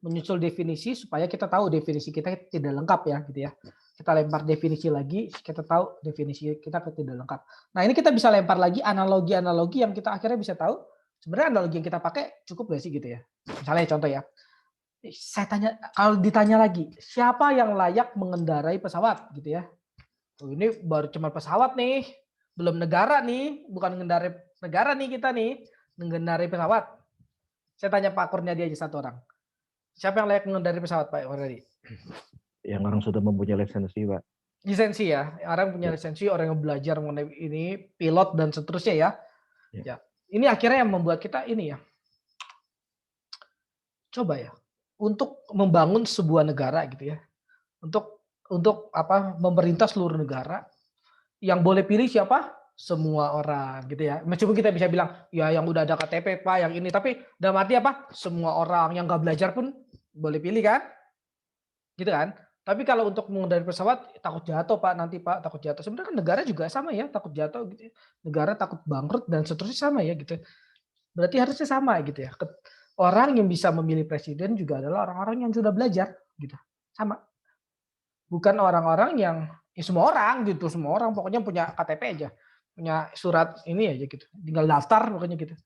menyusul definisi supaya kita tahu definisi kita tidak lengkap ya gitu ya. Kita lempar definisi lagi, kita tahu definisi kita tidak lengkap. Nah ini kita bisa lempar lagi analogi-analogi yang kita akhirnya bisa tahu sebenarnya analogi yang kita pakai cukup gak sih gitu ya. Misalnya contoh ya, saya tanya, kalau ditanya lagi, siapa yang layak mengendarai pesawat gitu ya. Oh, ini baru cuma pesawat nih, belum negara nih, bukan mengendarai negara nih kita nih, mengendarai pesawat. Saya tanya Pak Kurniadi aja satu orang. Siapa yang layak mengendarai pesawat Pak Kurniadi? Yang orang sudah mempunyai lisensi, Pak. Lisensi ya, orang punya lisensi, orang yang belajar mengenai ini, pilot dan seterusnya ya. Ya. Ini akhirnya yang membuat kita ini ya, coba ya, untuk membangun sebuah negara gitu ya, untuk apa, memerintah seluruh negara, yang boleh pilih siapa? Semua orang gitu ya. Meskipun kita bisa bilang ya yang udah ada KTP Pak, yang ini, tapi dalam arti apa? Semua orang yang nggak belajar pun boleh pilih kan? Gitu kan? Tapi kalau untuk mengendarai pesawat takut jatuh Pak, nanti Pak takut jatuh. Sebenarnya kan negara juga sama ya, takut jatuh gitu ya. Negara takut bangkrut dan seterusnya sama ya gitu. Berarti harusnya sama gitu ya. Orang yang bisa memilih presiden juga adalah orang-orang yang sudah belajar gitu. Sama. Bukan orang-orang yang ya semua orang gitu, semua orang pokoknya punya KTP aja, punya surat ini aja gitu. Tinggal daftar pokoknya gitu.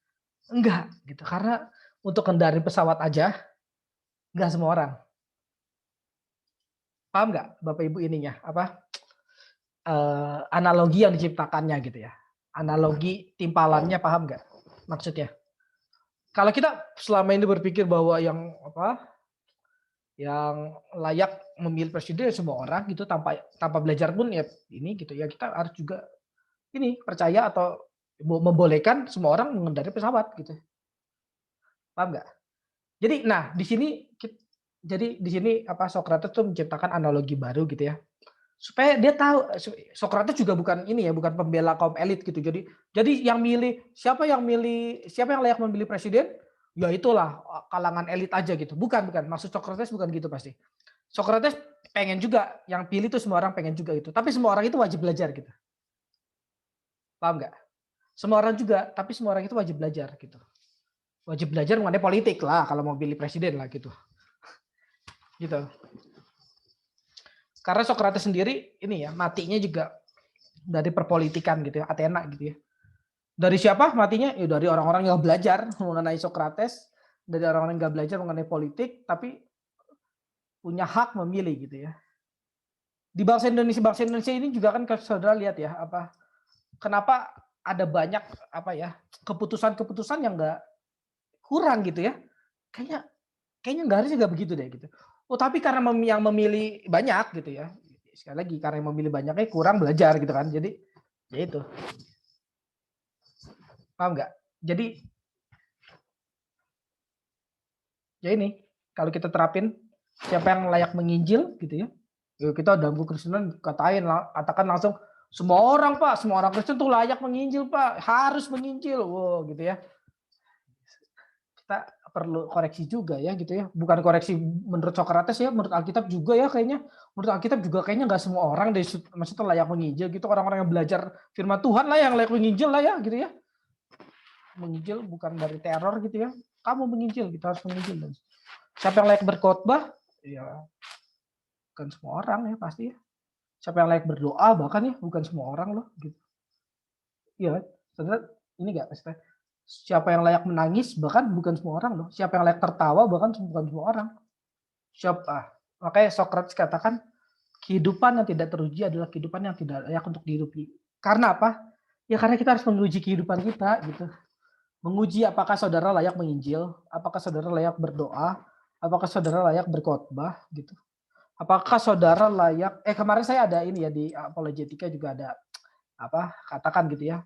Enggak gitu. Karena untuk kendarin pesawat aja enggak semua orang. Paham nggak Bapak Ibu ininya apa analogi yang diciptakannya gitu ya, analogi timpalannya, paham nggak maksudnya? Kalau kita selama ini berpikir bahwa yang apa, yang layak memilih presiden semua orang gitu tanpa belajar pun ya ini gitu ya, kita harus juga ini percaya atau membolehkan semua orang mengendarai pesawat gitu, paham nggak? Jadi nah di sini jadi di sini apa Socrates tuh menciptakan analogi baru gitu ya. Supaya dia tahu Socrates juga bukan ini ya, bukan pembela kaum elit gitu. Jadi yang milih siapa yang layak memilih presiden? Ya itulah kalangan elit aja gitu. Bukan. Maksud Socrates bukan gitu pasti. Socrates pengen juga yang pilih tuh semua orang pengen juga gitu. Tapi semua orang itu wajib belajar gitu. Paham nggak? Semua orang juga, tapi semua orang itu wajib belajar gitu. Wajib belajar mengenai politik lah kalau mau pilih presiden lah gitu. Gitu. Karena Socrates sendiri ini ya matinya juga dari perpolitikan gitu ya, Athena gitu ya. Dari siapa matinya? Ya dari orang-orang yang belajar mengenai Socrates, dari orang-orang yang nggak belajar mengenai politik, tapi punya hak memilih gitu ya. Di bangsa Indonesia ini juga kan saudara lihat ya apa? Kenapa ada banyak apa ya keputusan-keputusan yang nggak kurang gitu ya? Kayaknya nggak harusnya nggak begitu deh gitu. Oh tapi karena yang memilih banyak gitu ya. Sekali lagi karena yang memilih banyaknya kurang belajar gitu kan. Jadi ya itu. Paham nggak? Jadi ya ini kalau kita terapin siapa yang layak menginjil gitu ya. Kita dalam Kristen katakan langsung semua orang Pak, semua orang Kristen tuh layak menginjil Pak, harus menginjil. Wow gitu ya. Kita perlu koreksi juga ya gitu ya, bukan koreksi menurut Socrates ya, menurut Alkitab juga ya kayaknya, menurut Alkitab juga kayaknya nggak semua orang deh maksudnya layak menginjil gitu, orang-orang yang belajar firman Tuhan lah yang layak menginjil lah ya gitu ya, menginjil bukan dari teror gitu ya, kamu menginjil kita harus menginjil. Siapa yang layak berkhotbah ya bukan semua orang ya pasti ya, siapa yang layak berdoa bahkan ya bukan semua orang loh gitu, iya saudara ini nggak maksudnya siapa yang layak menangis bahkan bukan semua orang loh. Siapa yang layak tertawa bahkan bukan semua orang. Siapa? Makanya Socrates katakan kehidupan yang tidak teruji adalah kehidupan yang tidak layak untuk dihidupi. Karena apa? Ya karena kita harus menguji kehidupan kita gitu. Menguji apakah saudara layak menginjil, apakah saudara layak berdoa, apakah saudara layak berkhotbah gitu. Apakah saudara layak kemarin saya ada ini ya di apologetika juga ada apa katakan gitu ya.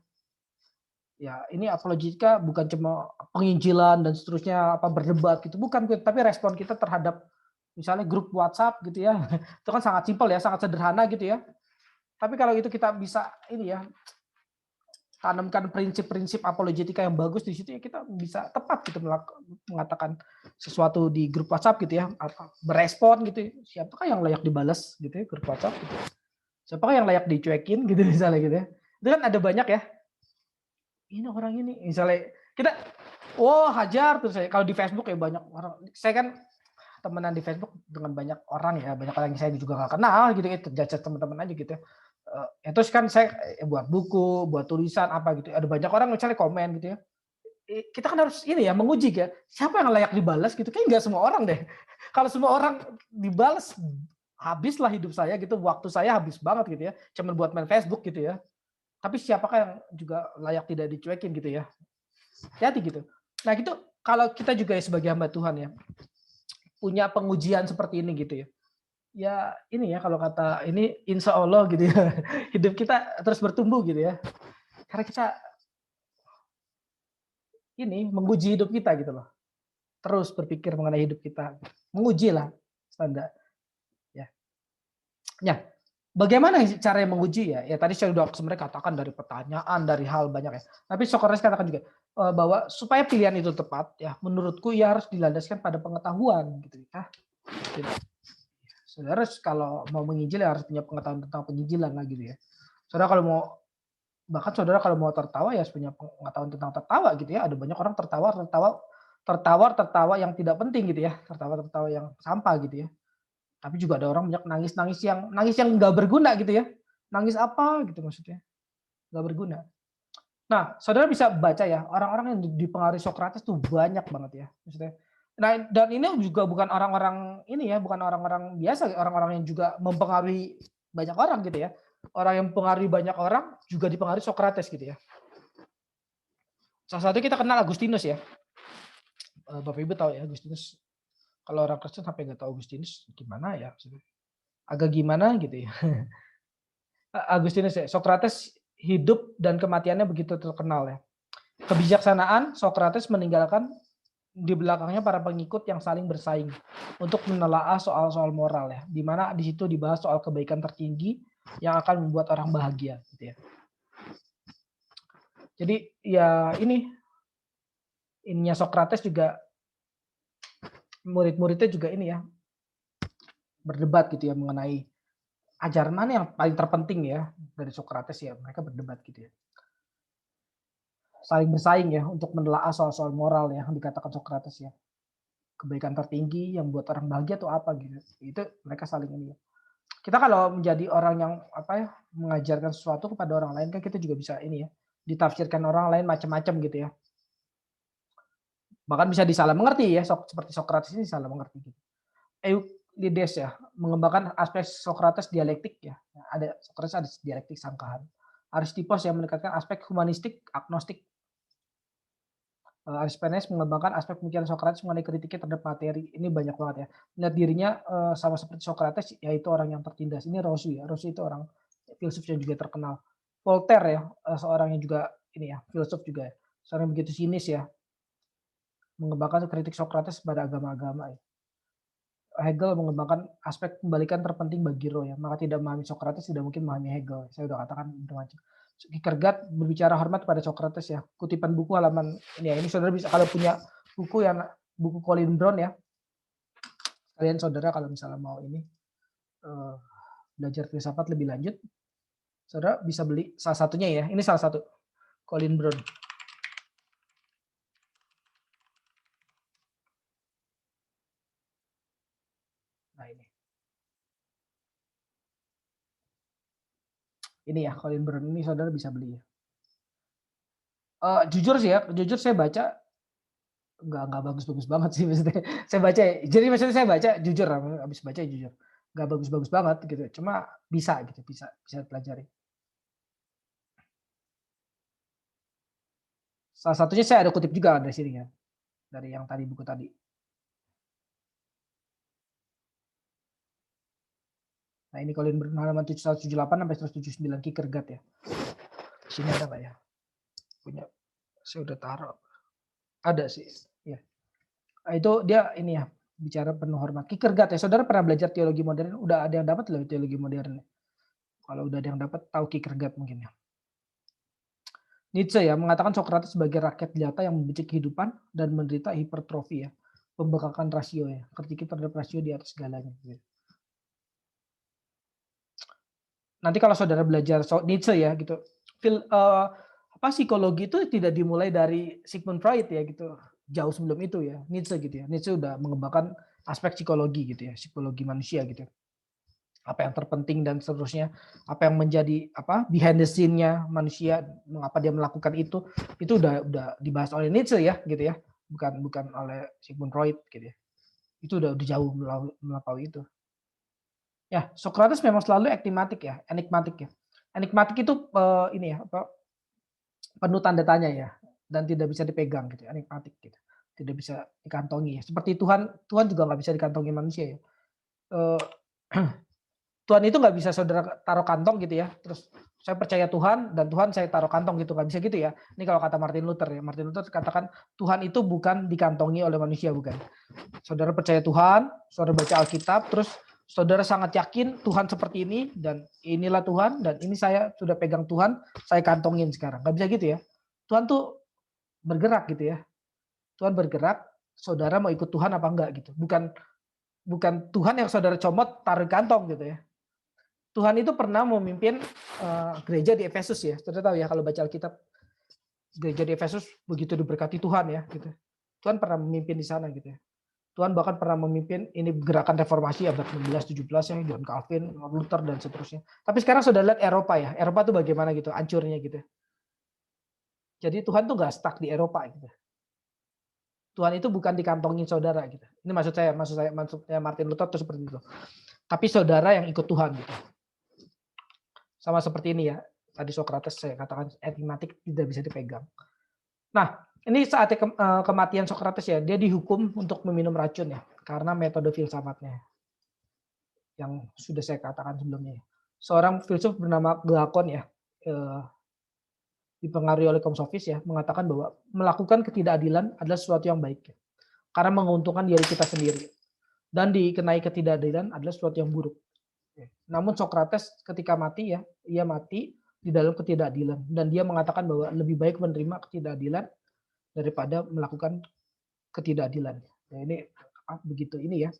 Ya ini apologetika bukan cuma penginjilan dan seterusnya apa berdebat gitu, bukan, tapi respon kita terhadap misalnya grup WhatsApp gitu ya, itu kan sangat simpel ya, sangat sederhana gitu ya. Tapi kalau itu kita bisa ini ya tanamkan prinsip-prinsip apologetika yang bagus di situ ya, kita bisa tepat gitu mengatakan sesuatu di grup WhatsApp gitu ya, apa berespon gitu. Siapakah yang layak dibalas gitu ya grup WhatsApp gitu. Siapakah yang layak dicuekin gitu misalnya gitu ya. Itu kan ada banyak ya. Ini orang ini misalnya kita hajar terus saya kalau di Facebook ya banyak orang, saya kan temenan di Facebook dengan banyak orang ya, banyak orang yang saya juga nggak kenal gitu, itu jajat teman-teman aja gitu. Ya terus kan saya buat buku, buat tulisan apa gitu. Ada banyak orang misalnya komen gitu ya. Kita kan harus ini ya menguji ya, siapa yang layak dibalas gitu. Kayak nggak semua orang deh. Kalau semua orang dibalas, habislah hidup saya gitu, waktu saya habis banget gitu ya. Cuman buat main Facebook gitu ya. Tapi siapakah yang juga layak tidak dicuekin gitu ya. Hati-hati gitu. Nah gitu, kalau kita juga ya sebagai hamba Tuhan ya, punya pengujian seperti ini gitu ya. Ya ini ya kalau kata ini insya Allah gitu ya, hidup kita terus bertumbuh gitu ya. Karena kita ini menguji hidup kita gitu loh. Terus berpikir mengenai hidup kita. Menguji lah standar. Ya. Ya. Bagaimana cara yang menguji ya? Ya tadi saya sudah sebenarnya katakan dari pertanyaan, dari hal banyak ya. Tapi Socrates katakan juga bahwa supaya pilihan itu tepat ya, menurutku ya harus dilandaskan pada pengetahuan gitu ya. Gitu. Saudara kalau mau menginjil ya harus punya pengetahuan tentang penginjilan lah gitu ya. Saudara kalau mau bahkan saudara kalau mau tertawa ya harus punya pengetahuan tentang tertawa gitu ya. Ada banyak orang tertawa yang tidak penting gitu ya. Tertawa yang sampah gitu ya. Tapi juga ada orang banyak nangis yang nggak berguna gitu ya. Nangis apa gitu maksudnya. Nggak berguna. Nah, saudara bisa baca ya, orang-orang yang dipengaruhi Socrates tuh banyak banget ya. Maksudnya. Nah, dan ini juga bukan orang-orang ini ya, bukan orang-orang biasa, orang-orang yang juga mempengaruhi banyak orang gitu ya. Orang yang mempengaruhi banyak orang juga dipengaruhi Socrates gitu ya. Salah satu kita kenal Agustinus ya. Bapak Ibu tahu ya Agustinus. Kalau orang Kristen sampai nggak tahu Agustinus gimana ya? Agak gimana gitu ya. Agustinus ya, Socrates hidup dan kematiannya begitu terkenal ya. Kebijaksanaan Socrates meninggalkan di belakangnya para pengikut yang saling bersaing untuk menelaah soal-soal moral ya, di mana di situ dibahas soal kebaikan tertinggi yang akan membuat orang bahagia gitu ya. Jadi ya ininya Socrates juga murid-muridnya juga ini ya berdebat gitu ya mengenai ajaran mana yang paling terpenting ya dari Socrates ya, mereka berdebat gitu ya. Saling bersaing ya untuk menelaah soal-soal moral ya yang dikatakan Socrates ya. Kebaikan tertinggi yang buat orang bahagia tuh apa gitu. Itu mereka saling ini ya. Kita kalau menjadi orang yang mengajarkan sesuatu kepada orang lain kan kita juga bisa ini ya, ditafsirkan orang lain macam-macam gitu ya. Bahkan bisa disalah mengerti ya, seperti Socrates ini salah mengerti gitu. Euclides ya, mengembangkan aspek Socrates dialektik ya. Socrates ada dialektik sangkahan. Aristippus yang mendekatkan aspek humanistik agnostik. Aristophanes mengembangkan aspek pemikiran Socrates mengenai kritiknya terhadap materi. Ini banyak banget ya. Melihat dirinya sama seperti Socrates, yaitu orang yang tertindas. Ini Rousseau ya. Rousseau itu orang filsuf yang juga terkenal. Voltaire ya, seorang yang juga ini ya, filsuf juga ya. Seorang yang begitu sinis ya. Mengembangkan kritik Socrates pada agama-agama ya. Hegel mengembangkan aspek kembalikan terpenting bagi roh ya. Maka tidak memahami Socrates tidak mungkin memahami Hegel. Saya sudah katakan macam. Kierkegaard berbicara hormat pada Socrates ya. Kutipan buku halaman ini ya. Ini saudara bisa kalau punya buku Colin Brown ya. Kalian saudara kalau misalnya mau ini belajar filsafat lebih lanjut, saudara bisa beli salah satunya ya. Ini salah satu Colin Brown. Nah ini ya Colin Brown ini saudara bisa beli ya. Jujur saya baca nggak bagus-bagus banget sih maksudnya. Saya baca ya. Jadi maksudnya saya baca jujur, habis baca jujur. Nggak bagus-bagus banget gitu. Cuma bisa pelajari. Salah satunya saya ada kutip juga dari sini ya. Dari yang tadi buku tadi. Nah ini Colin Brown halaman 178 sampai 179 Kierkegaard ya. Di sini ada nggak ya? Punya, saya udah taruh. Ada sih, ya. Itu dia ini ya bicara penuh hormat. Kierkegaard ya. Saudara pernah belajar teologi modern? Udah ada yang dapat loh teologi modern. Kalau udah ada yang dapat tahu Kierkegaard mungkin ya. Nietzsche ya mengatakan Socrates sebagai rakyat jelata yang membenci kehidupan dan menderita hipertrofi ya. Pembekakan rasio ya. Kritik terhadap rasio di atas segalanya. Nanti kalau saudara belajar Nietzsche ya gitu, psikologi itu tidak dimulai dari Sigmund Freud ya gitu, jauh sebelum itu ya, Nietzsche gitu ya. Nietzsche udah mengembangkan aspek psikologi gitu ya, psikologi manusia gitu. Apa yang terpenting dan seterusnya, apa yang menjadi behind the scene-nya manusia, mengapa dia melakukan itu udah dibahas oleh Nietzsche ya gitu ya, bukan oleh Sigmund Freud gitu ya. Itu udah jauh melampaui itu. Ya, Socrates memang selalu enigmatik ya. Enigmatik itu ini ya, penuh tanda tanya ya, dan tidak bisa dipegang gitu, enigmatik gitu. Tidak bisa dikantongi ya. Seperti Tuhan juga nggak bisa dikantongi manusia ya. Eh, Tuhan itu nggak bisa saudara taruh kantong gitu ya. Terus saya percaya Tuhan dan Tuhan saya taruh kantong gitu, nggak bisa gitu ya. Ini kalau kata Martin Luther ya. Martin Luther katakan Tuhan itu bukan dikantongi oleh manusia, bukan. Saudara percaya Tuhan, saudara baca Alkitab, terus saudara sangat yakin Tuhan seperti ini dan inilah Tuhan dan ini saya sudah pegang Tuhan, saya kantongin sekarang. Nggak bisa gitu ya. Tuhan tuh bergerak gitu ya. Tuhan bergerak, saudara mau ikut Tuhan apa enggak gitu. Bukan Tuhan yang saudara comot taruh di kantong gitu ya. Tuhan itu pernah memimpin gereja di Efesus ya. Saudara tahu ya kalau baca Alkitab, gereja di Efesus begitu diberkati Tuhan ya gitu. Tuhan pernah memimpin di sana gitu ya. Tuhan bahkan pernah memimpin ini gerakan reformasi abad 16, 17 ya, John Calvin, Luther dan seterusnya. Tapi sekarang sudah lihat Eropa ya. Eropa tuh bagaimana gitu, hancurnya gitu. Jadi Tuhan tuh nggak stuck di Eropa gitu. Tuhan itu bukan dikantongin saudara gitu. Ini maksudnya Martin Luther itu seperti itu. Tapi saudara yang ikut Tuhan gitu. Sama seperti ini ya. Tadi Socrates saya katakan enigmatik, tidak bisa dipegang. Nah, ini saatnya kematian Socrates ya. Dia dihukum untuk meminum racun ya. Karena metode filsafatnya. Yang sudah saya katakan sebelumnya. Seorang filsuf bernama Glaucon ya. Dipengaruhi oleh Kaum Sofis ya. Mengatakan bahwa melakukan ketidakadilan adalah sesuatu yang baik. Ya. Karena menguntungkan diri kita sendiri. Dan dikenai ketidakadilan adalah sesuatu yang buruk. Namun Socrates ketika mati ya, ia mati di dalam ketidakadilan dan dia mengatakan bahwa lebih baik menerima ketidakadilan daripada melakukan ketidakadilan. Ya, ini begitu ini ya.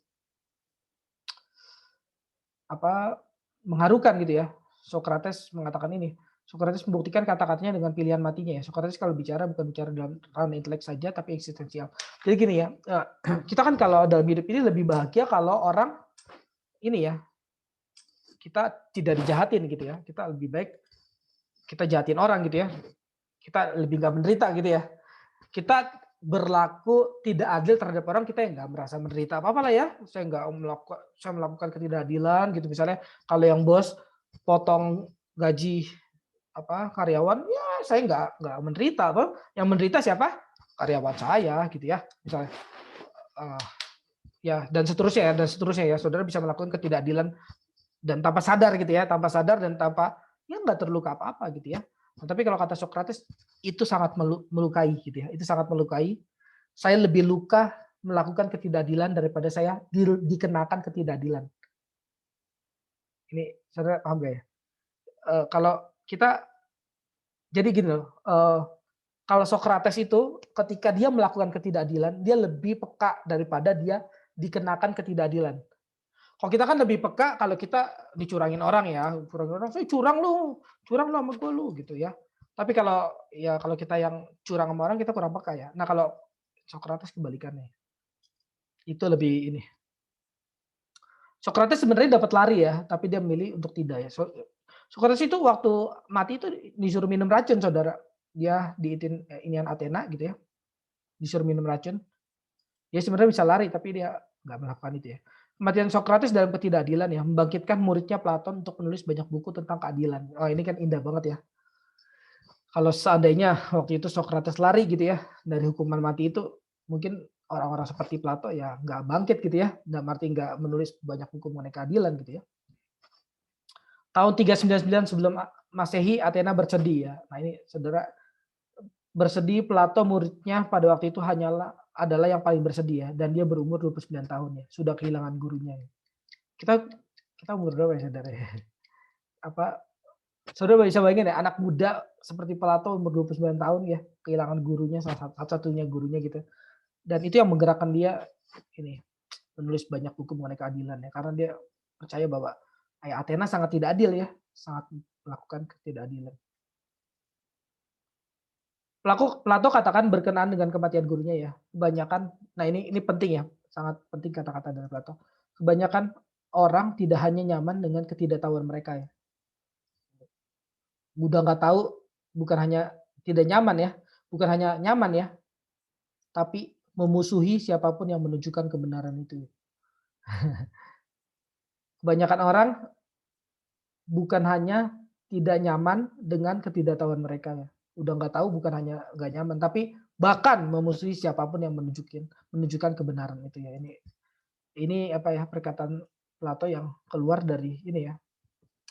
Mengharukan gitu ya. Socrates mengatakan ini. Socrates membuktikan kata-katanya dengan pilihan matinya ya. Socrates kalau bicara bukan bicara dalam ranah intelek saja tapi eksistensial. Jadi gini ya, kita kan kalau dalam hidup ini lebih bahagia kalau orang ini ya, kita tidak dijahatin gitu ya. Kita lebih baik kita jahatin orang gitu ya. Kita lebih nggak menderita gitu ya. Kita berlaku tidak adil terhadap orang, kita yang nggak merasa menderita apa-apa lah ya. Saya melakukan ketidakadilan gitu. Misalnya kalau yang bos potong gaji karyawan, ya saya nggak menderita. Yang menderita siapa? Karyawan saya gitu ya. Misalnya ya dan seterusnya ya. Saudara bisa melakukan ketidakadilan dan tanpa sadar gitu ya, dan tanpa ya nggak terluka apa-apa gitu ya. Nah, tapi kalau kata Socrates itu sangat melukai gitu ya, itu sangat melukai. Saya lebih luka melakukan ketidakadilan daripada saya dikenakan ketidakadilan. Ini saudara paham gak ya? Kalau kita jadi gini loh, kalau Socrates itu ketika dia melakukan ketidakadilan, dia lebih peka daripada dia dikenakan ketidakadilan. Kalau kita kan lebih peka kalau kita dicurangin orang ya, saya curang lu sama gue lu gitu ya. Tapi kalau kita yang curang sama orang kita kurang peka ya. Nah kalau Socrates kebalikannya, itu lebih ini. Socrates sebenarnya dapat lari ya, tapi dia memilih untuk tidak ya. Socrates itu waktu mati itu disuruh minum racun saudara. Dia diitin inian Athena gitu ya, disuruh minum racun. Dia sebenarnya bisa lari tapi dia nggak melakukan itu ya. Kematian Socrates dalam ketidakadilan ya, membangkitkan muridnya Platon untuk menulis banyak buku tentang keadilan. Oh ini kan indah banget ya. Kalau seandainya waktu itu Socrates lari gitu ya dari hukuman mati itu, mungkin orang-orang seperti Plato ya nggak bangkit gitu ya, arti nggak menulis banyak buku mengenai keadilan gitu ya. Tahun 399 sebelum Masehi, Athena bersedih ya. Nah ini saudara, bersedih Plato muridnya pada waktu itu adalah yang paling bersedia dan dia berumur 29 tahun ya, sudah kehilangan gurunya. Kita umur berapa ya saudara? Saudara bisa bayangin ya, anak muda seperti Plato umur 29 tahun ya, kehilangan gurunya, satu-satunya gurunya gitu. Dan itu yang menggerakkan dia ini menulis banyak buku mengenai keadilan ya, karena dia percaya bahwa Athena sangat tidak adil ya, sangat melakukan ketidakadilan. Plato katakan berkenaan dengan kematian gurunya ya. Kebanyakan, nah ini penting ya. sangat penting kata-kata dari Plato. Kebanyakan orang tidak hanya nyaman dengan ketidaktahuan mereka ya. Udah nggak tahu, bukan hanya tidak nyaman ya, bukan hanya nyaman ya, tapi memusuhi siapapun yang menunjukkan kebenaran itu. Kebanyakan orang bukan hanya tidak nyaman dengan ketidaktahuan mereka ya. Udah nggak tahu, bukan hanya nggak nyaman, tapi bahkan memusuhi siapapun yang menunjukkan kebenaran itu ya. Ini apa ya, perkataan Plato yang keluar dari ini ya,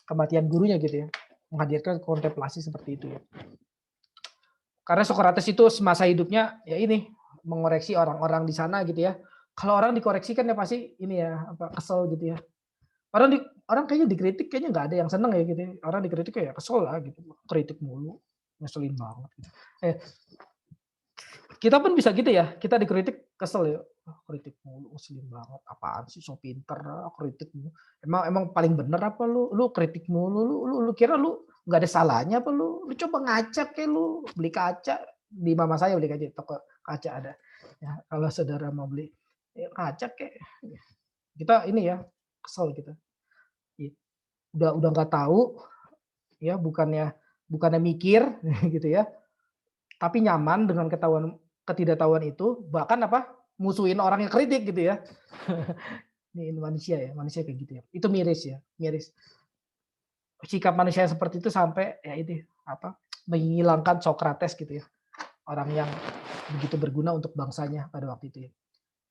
kematian gurunya gitu ya, menghadirkan kontemplasi seperti itu ya. Karena Socrates itu semasa hidupnya ya ini mengoreksi orang-orang di sana gitu ya. Kalau orang dikoreksi kan ya pasti ini ya apa kesel gitu ya. Orang kayaknya dikritik kayaknya nggak ada yang seneng ya gitu. Ya. Orang dikritik kayak kesel lah gitu. Kritik mulu, ngeselin banget. Gitu. Kita pun bisa gitu ya. Kita dikritik kesel ya. Kritik mulu, ngeselin banget. Apaan sih so pinter, kritik mulu. Emang paling bener apa lu? Lu kritik mulu, lu kira lu nggak ada salahnya apa lu? Lu coba ngaca kayak lu beli kaca di mama saya beli kaca toko kaca ada. Ya, kalau saudara mau beli kaca kayak kita ini ya kesel gitu. Udah nggak tahu ya bukannya mikir gitu ya. Tapi nyaman dengan ketidaktahuan itu, bahkan apa? Musuhin orang yang kritik gitu ya. Ini manusia ya, manusia kayak gitu ya. Itu miris ya, miris. Sikap manusia seperti itu sampai ya itu apa? Menghilangkan Socrates gitu ya. Orang yang begitu berguna untuk bangsanya pada waktu itu ya.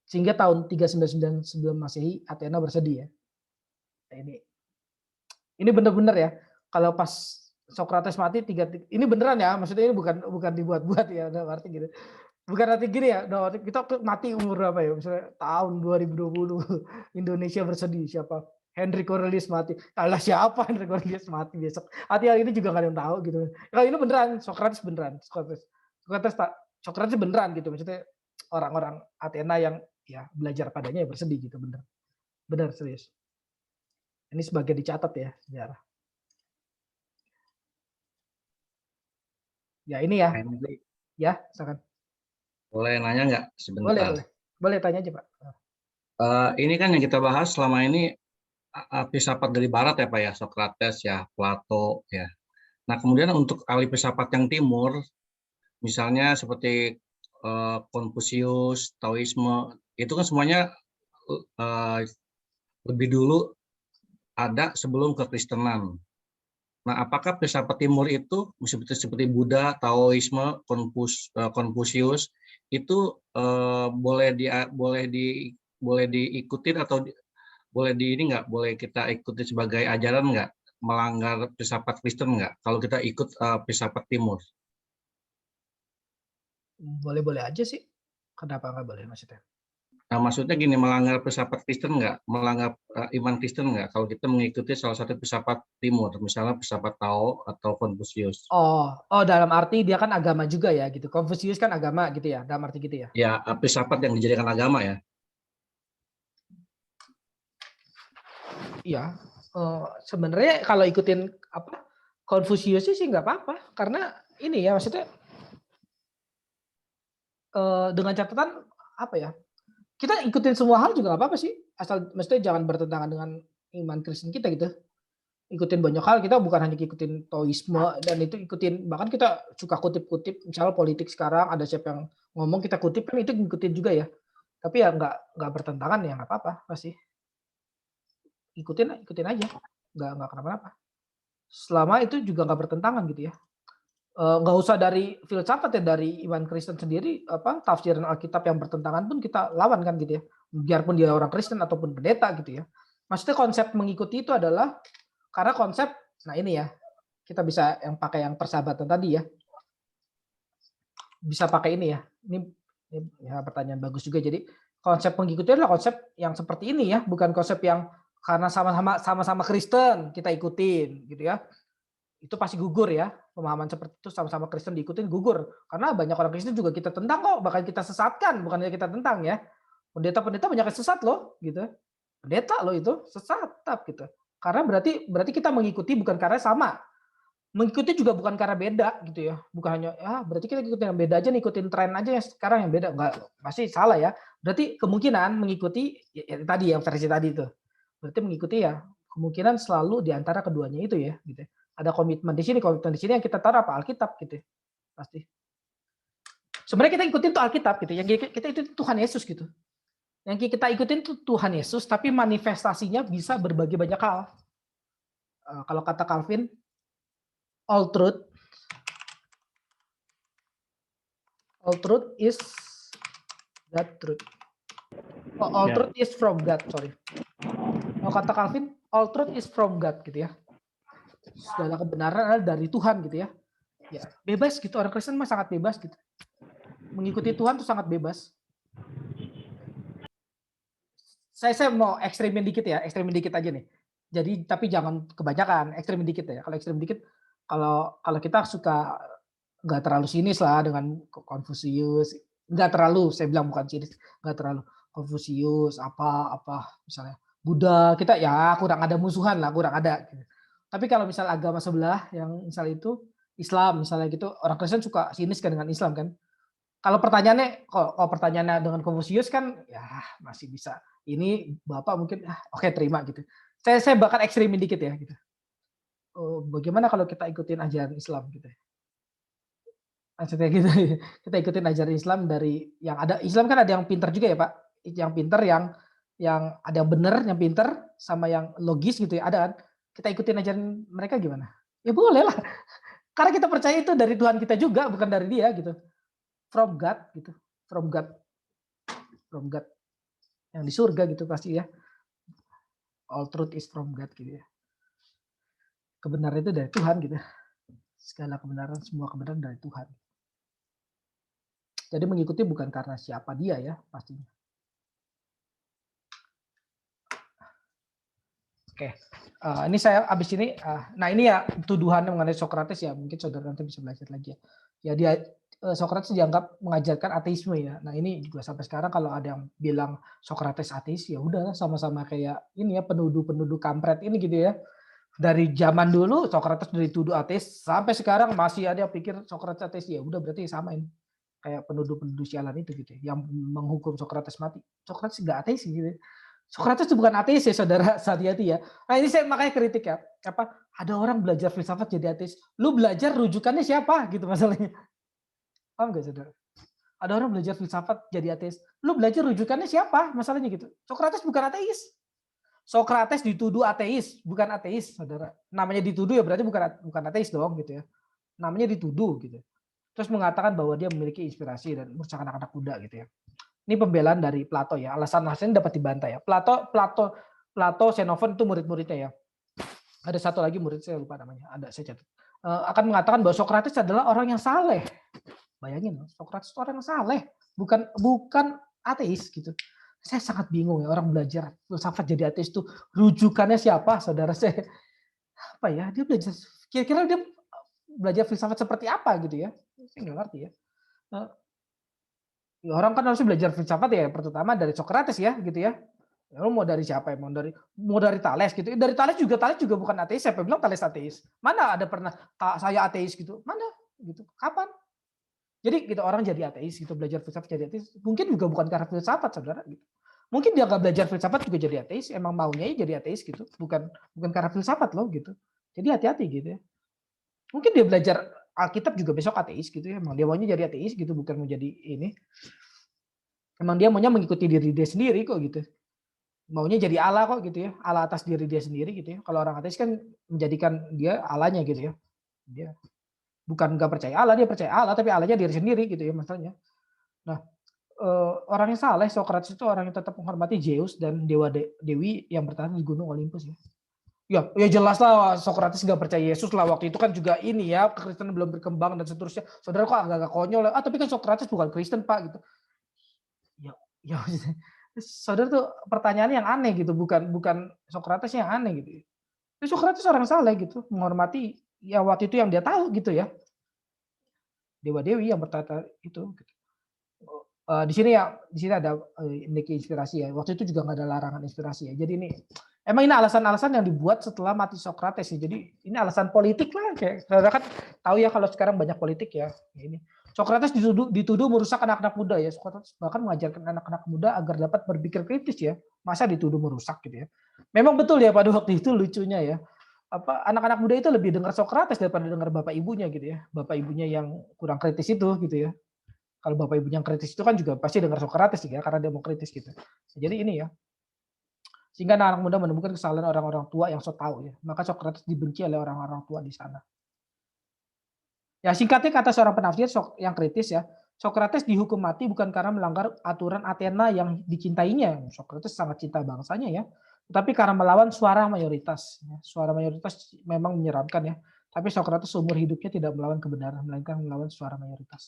Sehingga tahun 399 sebelum Masehi Athena bersedih ya. Nah, ini benar-benar ya. Kalau pas Socrates mati ini beneran ya, maksudnya ini bukan dibuat-buat ya, ada arti gitu. Bukan arti gini ya, kita mati umur berapa ya? Misalnya tahun 2020 Indonesia bersedih siapa? Henry Cornelius mati. Alah siapa Henry Cornelius mati besok? Hati-hati ini juga nggak ada yang tahu gitu. Kalau ini beneran, Socrates beneran, Socrates beneran gitu. Maksudnya orang-orang Athena yang ya belajar padanya ya bersedih gitu, bener serius. Ini sebagai dicatat ya sejarah. Ya ini ya. Ya, silakan. Boleh nanya nggak sebentar? Boleh tanya aja Pak. Ini kan yang kita bahas selama ini filsafat dari Barat ya Pak ya, Socrates ya, Plato ya. Nah kemudian untuk ahli filsafat yang Timur, misalnya seperti Konfusius, Taoisme, itu kan semuanya lebih dulu ada sebelum kekristenan. Nah, apakah filsafat Timur itu seperti Buddha, Taoisme, Konfusius itu boleh diikutin atau boleh kita ikuti sebagai ajaran nggak, melanggar filsafat Kristen nggak kalau kita ikut filsafat Timur? Boleh-boleh aja sih. Kenapa nggak boleh maksudnya? Nah, maksudnya gini, melanggar filsafat Kristen nggak, melanggar iman Kristen nggak kalau kita mengikuti salah satu filsafat Timur, misalnya filsafat Tao atau Konfusius? Oh, dalam arti dia kan agama juga ya gitu. Konfusius kan agama gitu ya, dalam arti gitu ya? Ya, filsafat yang dijadikan agama ya. Iya, sebenarnya kalau ikutin apa Konfusius sih nggak apa-apa, karena ini ya maksudnya dengan catatan apa ya? Kita ikutin semua hal juga nggak apa-apa sih, asal maksudnya jangan bertentangan dengan iman Kristen kita gitu. Ikutin banyak hal, kita bukan hanya ikutin Taoisme dan itu ikutin, bahkan kita suka kutip-kutip, misalnya politik sekarang ada siapa yang ngomong kita kutip kan itu ngikutin juga ya. Tapi ya nggak bertentangan ya nggak apa-apa pasti. Ikutin aja, nggak kenapa-napa. Selama itu juga nggak bertentangan gitu ya. Nggak usah dari filsafat ya, dari iman Kristen sendiri apa tafsiran Alkitab yang bertentangan pun kita lawan kan gitu ya. Biarpun dia orang Kristen ataupun pendeta gitu ya. Maksudnya konsep mengikuti itu adalah karena konsep, nah ini ya, kita bisa yang pakai yang persahabatan tadi ya. Bisa pakai ini ya. Ini ya pertanyaan bagus juga. Jadi konsep mengikuti adalah konsep yang seperti ini ya, bukan konsep yang karena sama-sama Kristen kita ikutin gitu ya. Itu pasti gugur ya. Pemahaman seperti itu sama-sama Kristen diikutin gugur. Karena banyak orang Kristen juga kita tentang kok, bahkan kita sesatkan, bukannya kita tentang ya. Pendeta-pendeta banyak yang sesat loh gitu. Pendeta loh itu sesat gitu. Karena berarti kita mengikuti bukan karena sama. Mengikuti juga bukan karena beda gitu ya. Bukan hanya berarti kita ikutin yang beda aja nih, ikutin tren aja yang sekarang yang beda. Enggak, pasti salah ya. Berarti kemungkinan mengikuti ya tadi yang versi tadi itu. Berarti mengikuti ya kemungkinan selalu di antara keduanya itu ya gitu. Ada komitmen di sini yang kita taruh apa? Alkitab gitu. Pasti. Sebenarnya kita ikutin tuh Alkitab gitu. Yang kita ikutin Tuhan Yesus gitu. Yang kita ikutin tuh Tuhan Yesus, tapi manifestasinya bisa berbagai banyak hal. Kalau kata Calvin, all truth is God truth. All truth is from God, sorry. Kalau kata Calvin, all truth is from God gitu ya. Segala kebenaran adalah dari Tuhan gitu ya. Ya, bebas gitu, orang Kristen mah sangat bebas gitu. Mengikuti Tuhan tuh sangat bebas. Saya mau ekstremin dikit aja nih. Jadi tapi jangan kebanyakan, ekstremin dikit ya. Kalau ekstremin dikit, kalau kita suka nggak terlalu sinis lah dengan Konfusius, nggak terlalu, saya bilang bukan sinis, nggak terlalu Konfusius apa misalnya Buddha, kita ya kurang ada musuhan lah, kurang ada. Tapi kalau misal agama sebelah yang misal itu Islam misalnya gitu, orang Kristen suka sinis kan dengan Islam kan. Kalau pertanyaannya dengan Konfusius kan ya masih bisa. Ini Bapak mungkin oke terima gitu. Saya bahkan ekstremin dikit ya gitu. Bagaimana kalau kita ikutin ajaran Islam gitu ya? Maksudnya gitu. Kita ikutin ajaran Islam dari yang ada Islam kan ada yang pintar juga ya Pak. Yang pintar yang ada yang benar, yang pintar sama yang logis gitu ya ada kan. Kita ikutin ajaran mereka gimana? Ya boleh lah. Karena kita percaya itu dari Tuhan kita juga bukan dari dia gitu. From God gitu. From God. Yang di surga gitu pasti ya. All truth is from God gitu ya. Kebenaran itu dari Tuhan gitu. Segala kebenaran, semua kebenaran dari Tuhan. Jadi mengikuti bukan karena siapa dia ya pastinya. Oke, ini saya abis ini, nah ini ya tuduhan mengenai Sokrates ya, mungkin saudara nanti bisa belajar lagi ya. Ya dia Sokrates dianggap mengajarkan ateisme ya. Nah ini juga sampai sekarang kalau ada yang bilang Sokrates ateis ya udah sama-sama kayak ini ya penuduh kampret ini gitu ya. Dari zaman dulu Sokrates dituduh ateis sampai sekarang masih ada yang pikir Sokrates ateis ya udah berarti sama ini. Kayak penuduh sialan itu gitu ya, yang menghukum Sokrates mati. Sokrates enggak ateis gitu. Sokrates itu bukan ateis ya saudara, hati-hati ya. Nah ini saya makanya kritik ya. Ada orang belajar filsafat jadi ateis. Lu belajar rujukannya siapa gitu masalahnya. Paham nggak saudara? Ada orang belajar filsafat jadi ateis. Lu belajar rujukannya siapa masalahnya gitu. Sokrates bukan ateis. Sokrates dituduh ateis, bukan ateis saudara. Namanya dituduh ya berarti bukan ateis dong gitu ya. Namanya dituduh gitu. Terus mengatakan bahwa dia memiliki inspirasi dan merusak anak-anak muda gitu ya. Ini pembelaan dari Plato ya. Alasan-alasannya dapat dibantai ya. Plato, Xenophon itu murid-muridnya ya. Ada satu lagi murid saya lupa namanya. Ada saya catat. Akan mengatakan bahwa Sokrates adalah orang yang saleh. Bayangin, Sokrates itu orang yang saleh, bukan ateis gitu. Saya sangat bingung ya orang belajar filsafat jadi ateis itu rujukannya siapa, saudara saya? Apa ya? Dia belajar kira-kira dia belajar filsafat seperti apa gitu ya? Saya nggak ngerti ya. Orang kan harus belajar filsafat ya pertama dari Sokrates ya gitu ya. Lalu mau dari siapa? Mau dari Thales gitu. Dari Thales juga bukan ateis. Siapa bilang Thales ateis? Mana ada pernah saya ateis gitu? Mana gitu? Kapan? Jadi gitu orang jadi ateis gitu, belajar filsafat jadi ateis. Mungkin juga bukan karena filsafat saudara gitu. Mungkin dia nggak belajar filsafat juga jadi ateis. Emang maunya jadi ateis gitu. Bukan karena filsafat loh gitu. Jadi hati-hati gitu ya. Mungkin dia belajar Alkitab juga besok ateis gitu ya. Emang dia maunya jadi ateis gitu, bukan mau jadi ini. Emang dia maunya mengikuti diri dia sendiri kok gitu. Maunya jadi Allah kok gitu ya. Allah atas diri dia sendiri gitu ya. Kalau orang ateis kan menjadikan dia Allahnya gitu ya. Dia bukan nggak percaya Allah, dia percaya Allah tapi Allahnya diri sendiri gitu ya masalahnya. Nah, orang yang saleh Sokrates itu orang yang tetap menghormati Zeus dan dewa-dewi yang bertahan di Gunung Olympus ya. Ya jelas lah Sokrates nggak percaya Yesus lah waktu itu kan juga ini ya Kristen belum berkembang dan seterusnya. Saudara kok agak-agak konyol ya. Tapi kan Sokrates bukan Kristen Pak gitu. Ya saudara tuh pertanyaannya yang aneh gitu bukan Sokrates yang aneh gitu. Sokrates orang saleh gitu menghormati ya waktu itu yang dia tahu gitu ya. Dewa-dewi yang bertata itu. Gitu. Di sini ada memiliki inspirasi ya. Waktu itu juga nggak ada larangan inspirasi ya. Jadi ini Emang ini alasan-alasan yang dibuat setelah mati Socrates sih. Jadi ini alasan politik lah. Kayak saudara kan tahu ya kalau sekarang banyak politik ya. Ini Socrates dituduh merusak anak-anak muda ya. Socrates bahkan mengajarkan anak-anak muda agar dapat berpikir kritis ya. Masa dituduh merusak gitu ya. Memang betul ya pada waktu itu lucunya ya. Anak-anak muda itu lebih dengar Socrates daripada dengar bapak ibunya gitu ya. Bapak ibunya yang kurang kritis itu gitu ya. Kalau bapak ibunya yang kritis itu kan juga pasti dengar Socrates ya karena dia mau kritis gitu. Jadi ini ya. Sehingga anak muda menemukan kesalahan orang-orang tua yang so tahu ya. Maka Socrates dibenci oleh orang-orang tua di sana. Ya singkatnya kata seorang penafsir yang kritis ya, Socrates dihukum mati bukan karena melanggar aturan Athena yang dicintainya. Socrates sangat cinta bangsanya ya. Tetapi karena melawan suara mayoritas. Suara mayoritas memang menyeramkan ya. Tapi Socrates seumur hidupnya tidak melawan kebenaran, melainkan melawan suara mayoritas.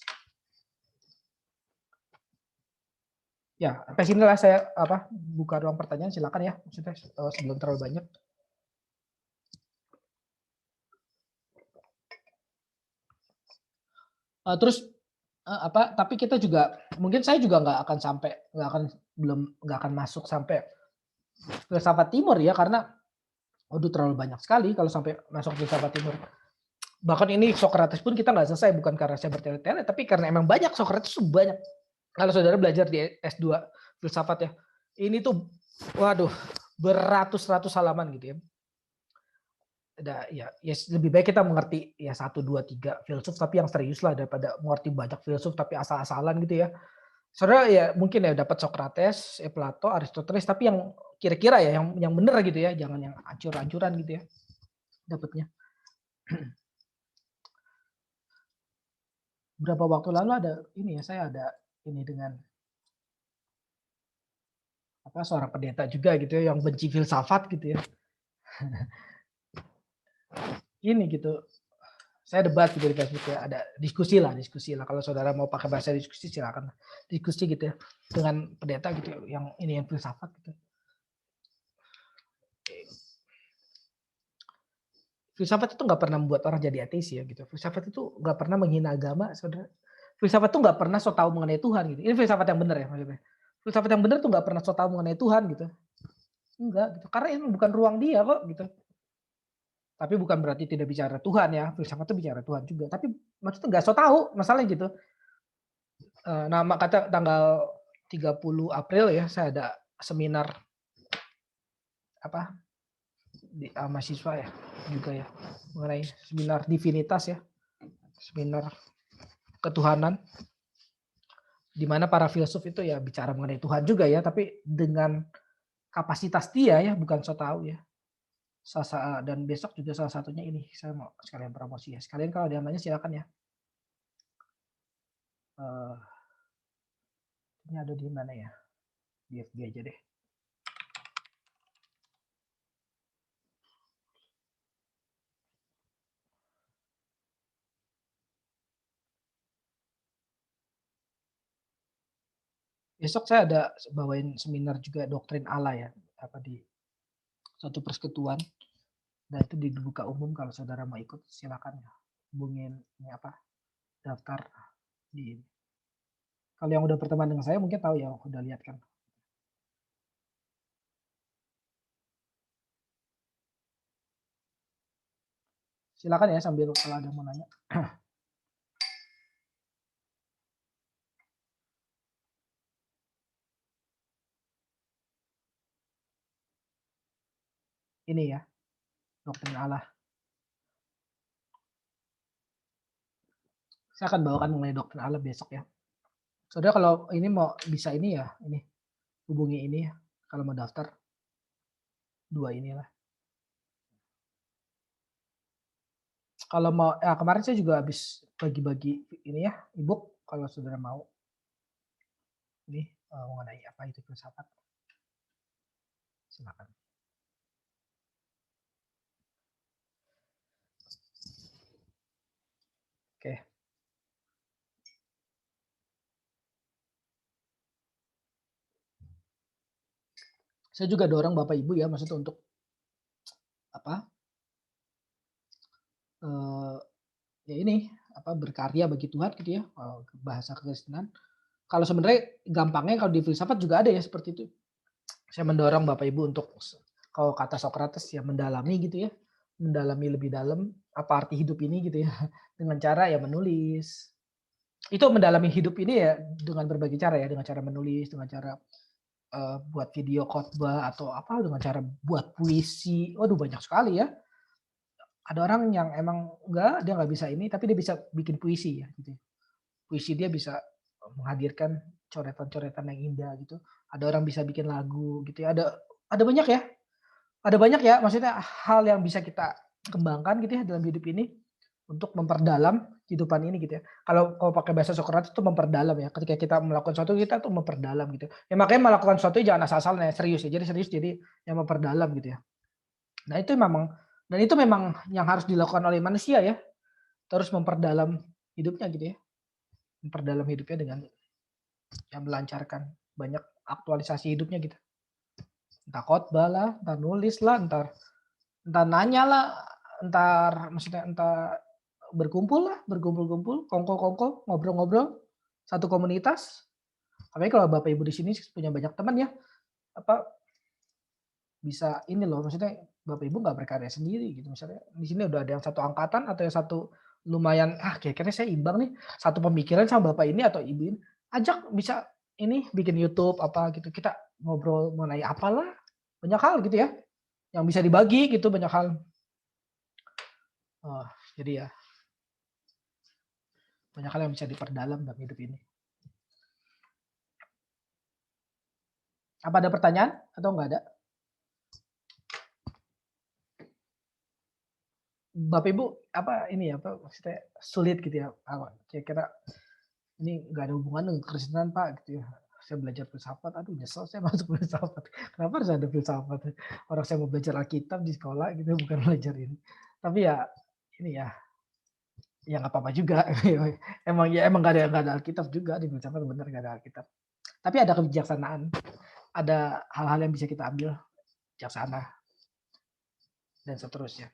Ya, sampai sinilah saya buka ruang pertanyaan, silakan ya, maksudnya sebelum terlalu banyak. Terus tapi kita juga mungkin saya juga nggak akan masuk sampai filsafat timur ya karena terlalu banyak sekali kalau sampai masuk filsafat timur. Bahkan ini Socrates pun kita nggak selesai bukan karena saya bertele-tele tapi karena emang banyak Socrates tuh banyak. Kalau saudara belajar di S2 filsafat ya, ini tuh waduh beratus-ratus halaman gitu ya. Ya lebih baik kita mengerti ya 1, 2, 3 filsuf tapi yang serius lah daripada mengerti banyak filsuf tapi asal-asalan gitu ya. Saudara ya mungkin ya dapat Socrates, Plato, Aristoteles tapi yang kira-kira ya yang benar gitu ya, jangan yang ancur-ancuran gitu ya dapatnya. Berapa waktu lalu ada ini ya saya ada ini dengan seorang pendeta juga gitu ya yang benci filsafat gitu ya. Ini gitu. Saya debat gitu di Facebook ya, ada diskusi lah. Kalau saudara mau pakai bahasa diskusi silakan diskusi gitu ya dengan pendeta gitu yang ini yang filsafat gitu. Filsafat itu nggak pernah membuat orang jadi ateis ya gitu. Filsafat itu nggak pernah menghina agama, saudara. Filsafat itu nggak pernah so tahu mengenai Tuhan gitu. Ini filsafat yang benar ya maksudnya. Filsafat yang benar tuh nggak pernah so tahu mengenai Tuhan gitu. Enggak gitu. Karena ini bukan ruang dia kok gitu. Tapi bukan berarti tidak bicara Tuhan ya. Filsafat itu bicara Tuhan juga. Tapi maksudnya nggak so tahu masalahnya gitu. Nama kata tanggal 30 April ya saya ada seminar di mahasiswa ya juga ya mengenai seminar divinitas ya. Seminar ketuhanan di mana para filsuf itu ya bicara mengenai Tuhan juga ya, tapi dengan kapasitas dia ya, bukan so tahu ya. Dan besok juga salah satunya ini, saya mau sekalian promosi ya. Sekalian kalau ada yang nanya silakan ya. Ini ada di mana ya? Di FB aja deh. Besok saya ada bawain seminar juga doktrin Allah ya, di suatu persekutuan. Dan itu dibuka umum kalau saudara mau ikut silakan ya. Hubungin daftar di ini. Kalau yang udah berteman dengan saya mungkin tahu ya, udah lihat kan. Silakan ya sambil kalau ada mau nanya. Ini ya, doktrin Allah. Saya akan bawakan mengenai doktrin Allah besok ya. Saudara kalau ini mau bisa ini ya, ini hubungi ini ya, kalau mau daftar. 2 inilah. Kalau mau, kemarin saya juga habis bagi-bagi ini ya, ebook kalau saudara mau. Ini mengenai apa itu filsafat. Silakan. Oke. Saya juga dorong Bapak Ibu ya, maksudnya untuk ya ini berkarya bagi Tuhan gitu ya, bahasa kekristenan. Kalau sebenarnya gampangnya kalau di filsafat juga ada ya seperti itu. Saya mendorong Bapak Ibu untuk Kalau kata Socrates ya mendalami gitu ya, mendalami lebih dalam apa arti hidup ini gitu ya, dengan cara ya menulis. Itu mendalami hidup ini ya dengan berbagai cara ya, dengan cara menulis, dengan cara buat video khotbah atau apa, dengan cara buat puisi. Waduh banyak sekali ya. Ada orang yang emang dia nggak bisa ini, tapi dia bisa bikin puisi ya gitu. Puisi dia bisa menghadirkan coretan-coretan yang indah gitu. Ada orang bisa bikin lagu gitu ya. Ada banyak ya. Ada banyak ya, maksudnya hal yang bisa kita kembangkan gitu ya dalam hidup ini untuk memperdalam kehidupan ini gitu ya. Kalau pakai bahasa Socrates itu memperdalam ya. Ketika kita melakukan sesuatu kita tuh memperdalam gitu. Ya makanya melakukan sesuatu jangan asal-asalan ya, serius ya. Jadi serius jadi yang memperdalam gitu ya. Nah, itu memang yang harus dilakukan oleh manusia ya. Terus memperdalam hidupnya gitu ya. Memperdalam hidupnya dengan yang melancarkan banyak aktualisasi hidupnya gitu. Entah khotbah lah, entah nulis lah, entah nanya lah, entah berkumpul-kumpul, kongko, ngobrol-ngobrol, satu komunitas. Apalagi kalau Bapak Ibu di sini punya banyak teman ya, bisa ini loh, maksudnya Bapak Ibu nggak berkarya sendiri gitu. Misalnya di sini udah ada yang satu angkatan atau yang satu lumayan, kira-kira saya imbang nih, satu pemikiran sama Bapak ini atau Ibu ini, ajak bisa ini bikin YouTube apa gitu, kita ngobrol mengenai apalah, banyak hal gitu ya, yang bisa dibagi gitu, banyak hal. Jadi ya, banyak hal yang bisa diperdalam dalam hidup ini. Apa ada pertanyaan atau enggak ada? Bapak Ibu maksudnya sulit gitu ya, kira-kira ini nggak ada hubungan dengan Kristen Pak gitu ya. Saya belajar filsafat, aduh nyesel saya masuk filsafat. Kenapa harus ada filsafat? Orang saya mau belajar Alkitab di sekolah gitu, bukan belajar ini. Tapi ya ini ya nggak apa-apa juga. emang nggak ada Alkitab juga di filsafat, benar nggak ada Alkitab. Tapi ada kebijaksanaan, ada hal-hal yang bisa kita ambil bijaksana dan seterusnya.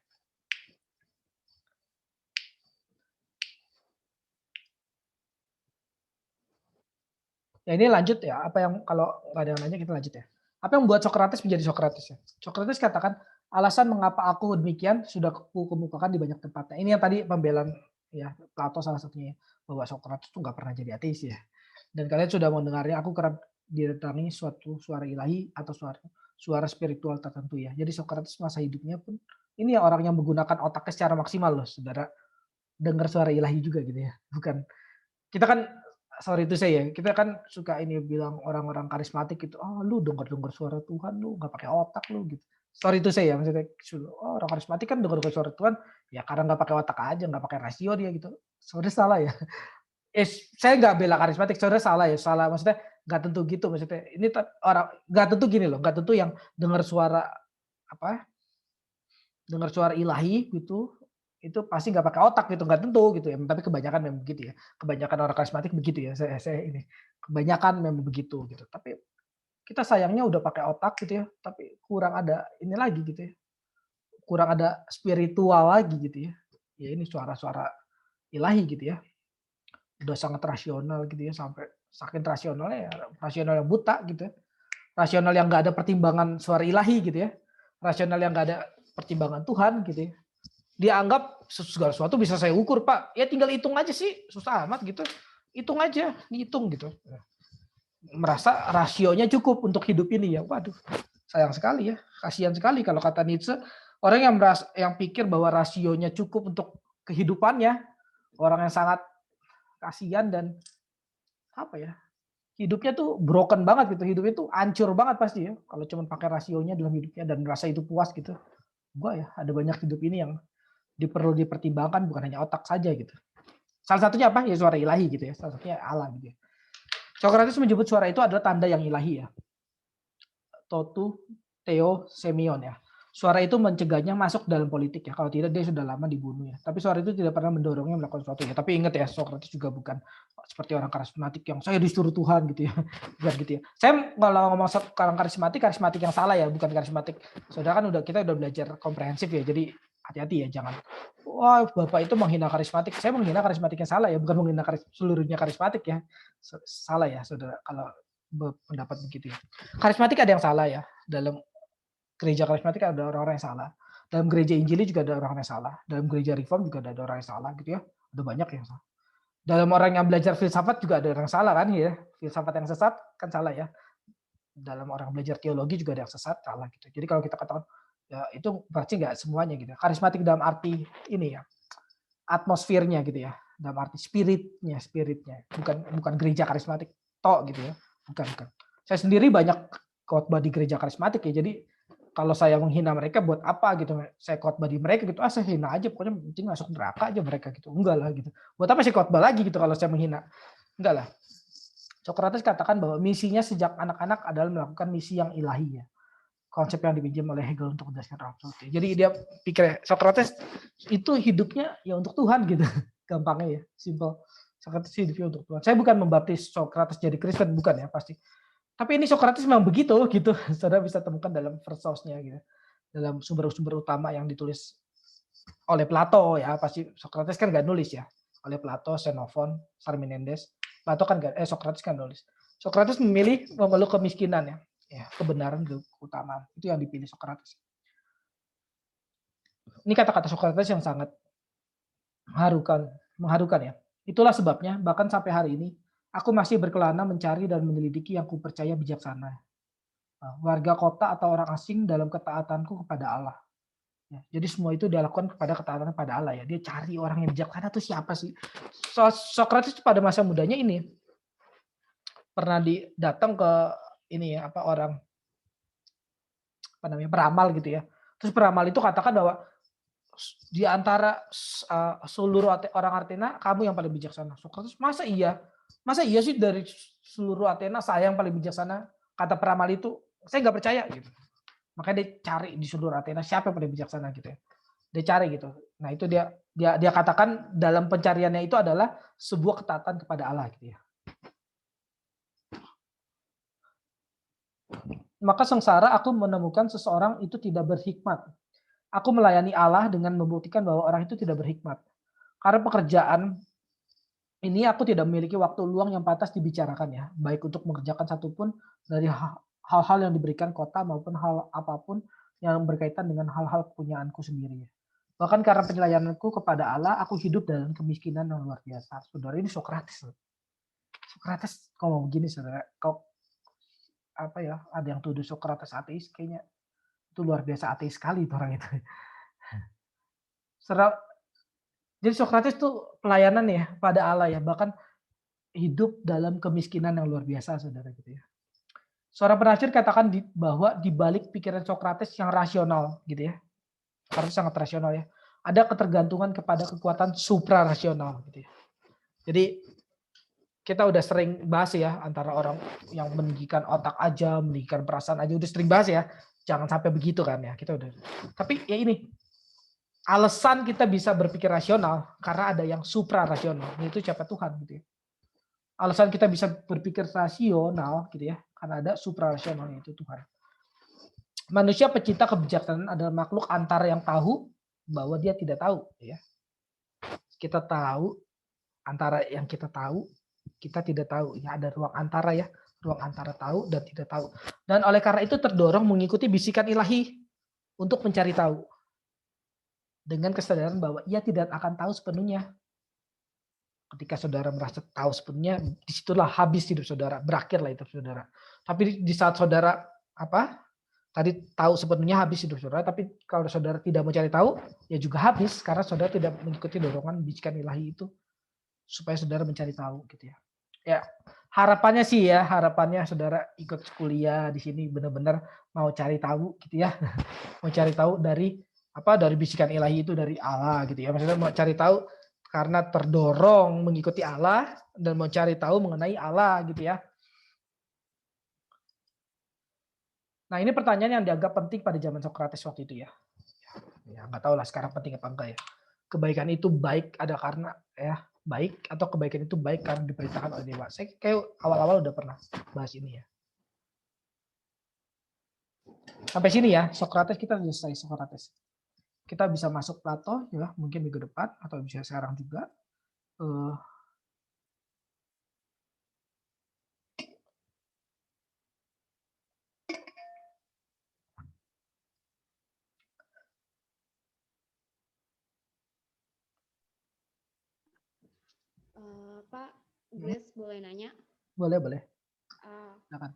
Ya ini lanjut ya, apa yang kalau nggak ada yang nanya kita lanjut ya. Apa yang membuat Socrates menjadi Socrates ya? Socrates katakan, alasan mengapa aku demikian sudah kukemukakan di banyak tempat. Nah, ini yang tadi pembelaan ya Plato salah satunya, bahwa Socrates itu nggak pernah jadi ateis ya. Dan kalian sudah mendengarnya, aku kerap didatangi suatu suara ilahi atau suara spiritual tertentu ya. Jadi Socrates masa hidupnya pun ini ya orang yang menggunakan otaknya secara maksimal loh, saudara. Dengar suara ilahi juga gitu ya. Bukan kita kan sorry itu saya ya, kita kan suka ini bilang orang-orang karismatik gitu, lu dengar suara Tuhan, lu nggak pakai otak lu gitu. Sorry itu saya ya, maksudnya orang karismatik kan dengar suara Tuhan, ya karena nggak pakai otak aja, nggak pakai rasio dia gitu. Sebenarnya salah ya. Saya nggak bela karismatik, sebenarnya salah maksudnya nggak tentu gitu, maksudnya ini orang nggak tentu gini loh, nggak tentu yang dengar suara ilahi gitu itu pasti nggak pakai otak gitu, nggak tentu gitu ya. Tapi kebanyakan memang begitu ya. Kebanyakan orang karismatik begitu ya. Saya ini kebanyakan memang begitu gitu. Tapi kita sayangnya udah pakai otak gitu ya, tapi kurang ada ini lagi gitu ya. Kurang ada spiritual lagi gitu ya. Ya ini suara-suara ilahi gitu ya. Udah sangat rasional gitu ya, sampai saking rasionalnya ya, rasional yang buta gitu ya. Rasional yang nggak ada pertimbangan suara ilahi gitu ya. Rasional yang nggak ada pertimbangan Tuhan gitu ya. Dianggap segala sesuatu bisa saya ukur Pak, ya tinggal hitung aja sih, susah amat gitu, hitung aja, ngitung gitu, merasa rasionya cukup untuk hidup ini ya. Waduh, sayang sekali ya, kasihan sekali kalau kata Nietzsche, orang yang pikir bahwa rasionya cukup untuk kehidupannya, orang yang sangat kasihan dan hidupnya tuh broken banget gitu, hidupnya tuh hancur banget pasti ya kalau cuma pakai rasionya dalam hidupnya dan merasa itu puas gitu. Gua ya ada banyak hidup ini yang perlu dipertimbangkan, bukan hanya otak saja gitu. Salah satunya apa? Ya suara ilahi gitu ya. Salah satunya Allah gitu ya. Socrates menyebut suara itu adalah tanda yang ilahi ya. Totu Theo Semyon ya. Suara itu mencegahnya masuk dalam politik ya. Kalau tidak dia sudah lama dibunuh ya. Tapi suara itu tidak pernah mendorongnya melakukan sesuatu ya. Tapi ingat ya, Socrates juga bukan seperti orang karismatik yang saya disuruh Tuhan gitu ya. Bukan gitu ya. Saya kalau ngomong orang karismatik yang salah ya, bukan karismatik. Saudara kan kita udah belajar komprehensif ya. Jadi hati-hati ya, jangan wah Bapak itu menghina karismatik. Saya menghina karismatik yang salah ya, bukan menghina seluruhnya karismatik ya. Salah ya Saudara kalau pendapat begitu ya. Karismatik ada yang salah ya dalam gereja karismatik ada orang-orang yang salah. Dalam gereja Injili juga ada orang yang salah. Dalam gereja Reform juga ada orang yang salah gitu ya. Ada banyak yang salah. Dalam orang yang belajar filsafat juga ada orang salah kan ya. Filsafat yang sesat kan salah ya. Dalam orang belajar teologi juga ada yang sesat, salah gitu. Jadi kalau kita katakan ya itu berarti nggak semuanya gitu. Karismatik dalam arti ini ya, atmosfernya gitu ya, dalam arti spiritnya, bukan gereja karismatik tok gitu ya, bukan. Saya sendiri banyak khotbah di gereja karismatik ya, jadi kalau saya menghina mereka buat apa gitu, saya khotbah di mereka gitu, saya hina aja, pokoknya penting masuk neraka aja mereka gitu, enggak lah gitu. Buat apa saya khotbah lagi gitu kalau saya menghina, enggak lah. Socrates katakan bahwa misinya sejak anak-anak adalah melakukan misi yang ilahi ya. Konsep yang dipinjam oleh Hegel untuk menjelaskan roh absolut. Jadi dia pikir Socrates itu hidupnya ya untuk Tuhan gitu. Gampangnya ya, simple. Socrates hidupnya untuk Tuhan. Saya bukan membaptis Socrates jadi Kristen, bukan ya pasti. Tapi ini Socrates memang begitu gitu. Saudara bisa temukan dalam verse-nya gitu. Dalam sumber-sumber utama yang ditulis oleh Plato ya, pasti Socrates kan nggak nulis ya. Oleh Plato, Xenophon, Parmenides. Plato kan Socrates kan nulis. Socrates memilih memeluk kemiskinan ya, kebenaran keutamaan itu yang dipilih Socrates. Ini kata-kata Socrates yang sangat mengharukan ya. Itulah sebabnya bahkan sampai hari ini aku masih berkelana mencari dan menyelidiki yang kupercaya bijaksana. Warga kota atau orang asing dalam ketaatanku kepada Allah. Ya, jadi semua itu dilakukan kepada ketaatan pada Allah ya. Dia cari orang yang bijaksana itu siapa sih? Socrates pada masa mudanya ini pernah datang ke ini ya orang peramal gitu ya. Terus peramal itu katakan bahwa di antara seluruh orang Athena kamu yang paling bijaksana. Socrates masa iya sih dari seluruh Athena saya yang paling bijaksana, kata peramal itu saya nggak percaya gitu. Makanya dia cari di seluruh Athena siapa yang paling bijaksana gitu ya. Dia cari gitu. Nah itu dia katakan dalam pencariannya itu adalah sebuah ketaatan kepada Allah gitu ya. Maka sengsara aku menemukan seseorang itu tidak berhikmat. Aku melayani Allah dengan membuktikan bahwa orang itu tidak berhikmat. Karena pekerjaan ini aku tidak memiliki waktu luang yang pantas dibicarakan ya, baik untuk mengerjakan satupun dari hal-hal yang diberikan kota maupun hal apapun yang berkaitan dengan hal-hal kepunyaanku sendiri. Bahkan karena pelayananku kepada Allah, aku hidup dalam kemiskinan yang luar biasa. Saudara, ini Socrates. Socrates kalau begini saudara, kau ada yang tuduh Socrates ateis, kayaknya itu luar biasa ateis sekali itu orang itu. Jadi Socrates itu pelayanan ya pada Allah ya, bahkan hidup dalam kemiskinan yang luar biasa saudara gitu ya. Seorang penafsir katakan bahwa di balik pikiran Socrates yang rasional gitu ya, karena sangat rasional ya, ada ketergantungan kepada kekuatan suprarasional gitu ya. Jadi kita udah sering bahas ya antara orang yang meninggikan otak aja, meninggikan perasaan aja, udah sering bahas ya. Jangan sampai begitu kan ya, kita udah. Tapi ya ini, alasan kita bisa berpikir rasional karena ada yang suprarasional, yaitu siapa Tuhan gitu ya. Alasan kita bisa berpikir rasional gitu ya, karena ada suprarasional yaitu Tuhan. Manusia pecinta kebijaksanaan adalah makhluk antara yang tahu bahwa dia tidak tahu ya. Kita tahu antara yang kita tahu, kita tidak tahu. Ya ada ruang antara ya, ruang antara tahu dan tidak tahu. Dan oleh karena itu terdorong mengikuti bisikan ilahi untuk mencari tahu. Dengan kesadaran bahwa ia tidak akan tahu sepenuhnya. Ketika saudara merasa tahu sepenuhnya, disitulah habis hidup saudara, berakhirlah hidup saudara. Tapi di saat saudara tadi tahu sepenuhnya habis hidup saudara, tapi kalau saudara tidak mencari tahu, ya juga habis karena saudara tidak mengikuti dorongan bisikan ilahi itu supaya saudara mencari tahu gitu ya. Ya, harapannya saudara ikut kuliah di sini benar-benar mau cari tahu gitu ya. Mau cari tahu dari bisikan ilahi itu dari Allah gitu ya. Maksudnya mau cari tahu karena terdorong mengikuti Allah dan mau cari tahu mengenai Allah gitu ya. Nah ini pertanyaan yang dianggap penting pada zaman Socrates waktu itu ya. Ya nggak tahu lah sekarang penting apa enggak ya. Kebaikan itu baik ada karena ya baik atau kebaikan itu baik karena diperintahkan oleh dewa. Saya kayak awal-awal udah pernah bahas ini ya. Sampai sini ya Socrates, kita selesai Socrates. Kita bisa masuk Plato ya mungkin minggu depan atau bisa sekarang juga. Pak Grace boleh nanya? Boleh, boleh. Uh, Silakan.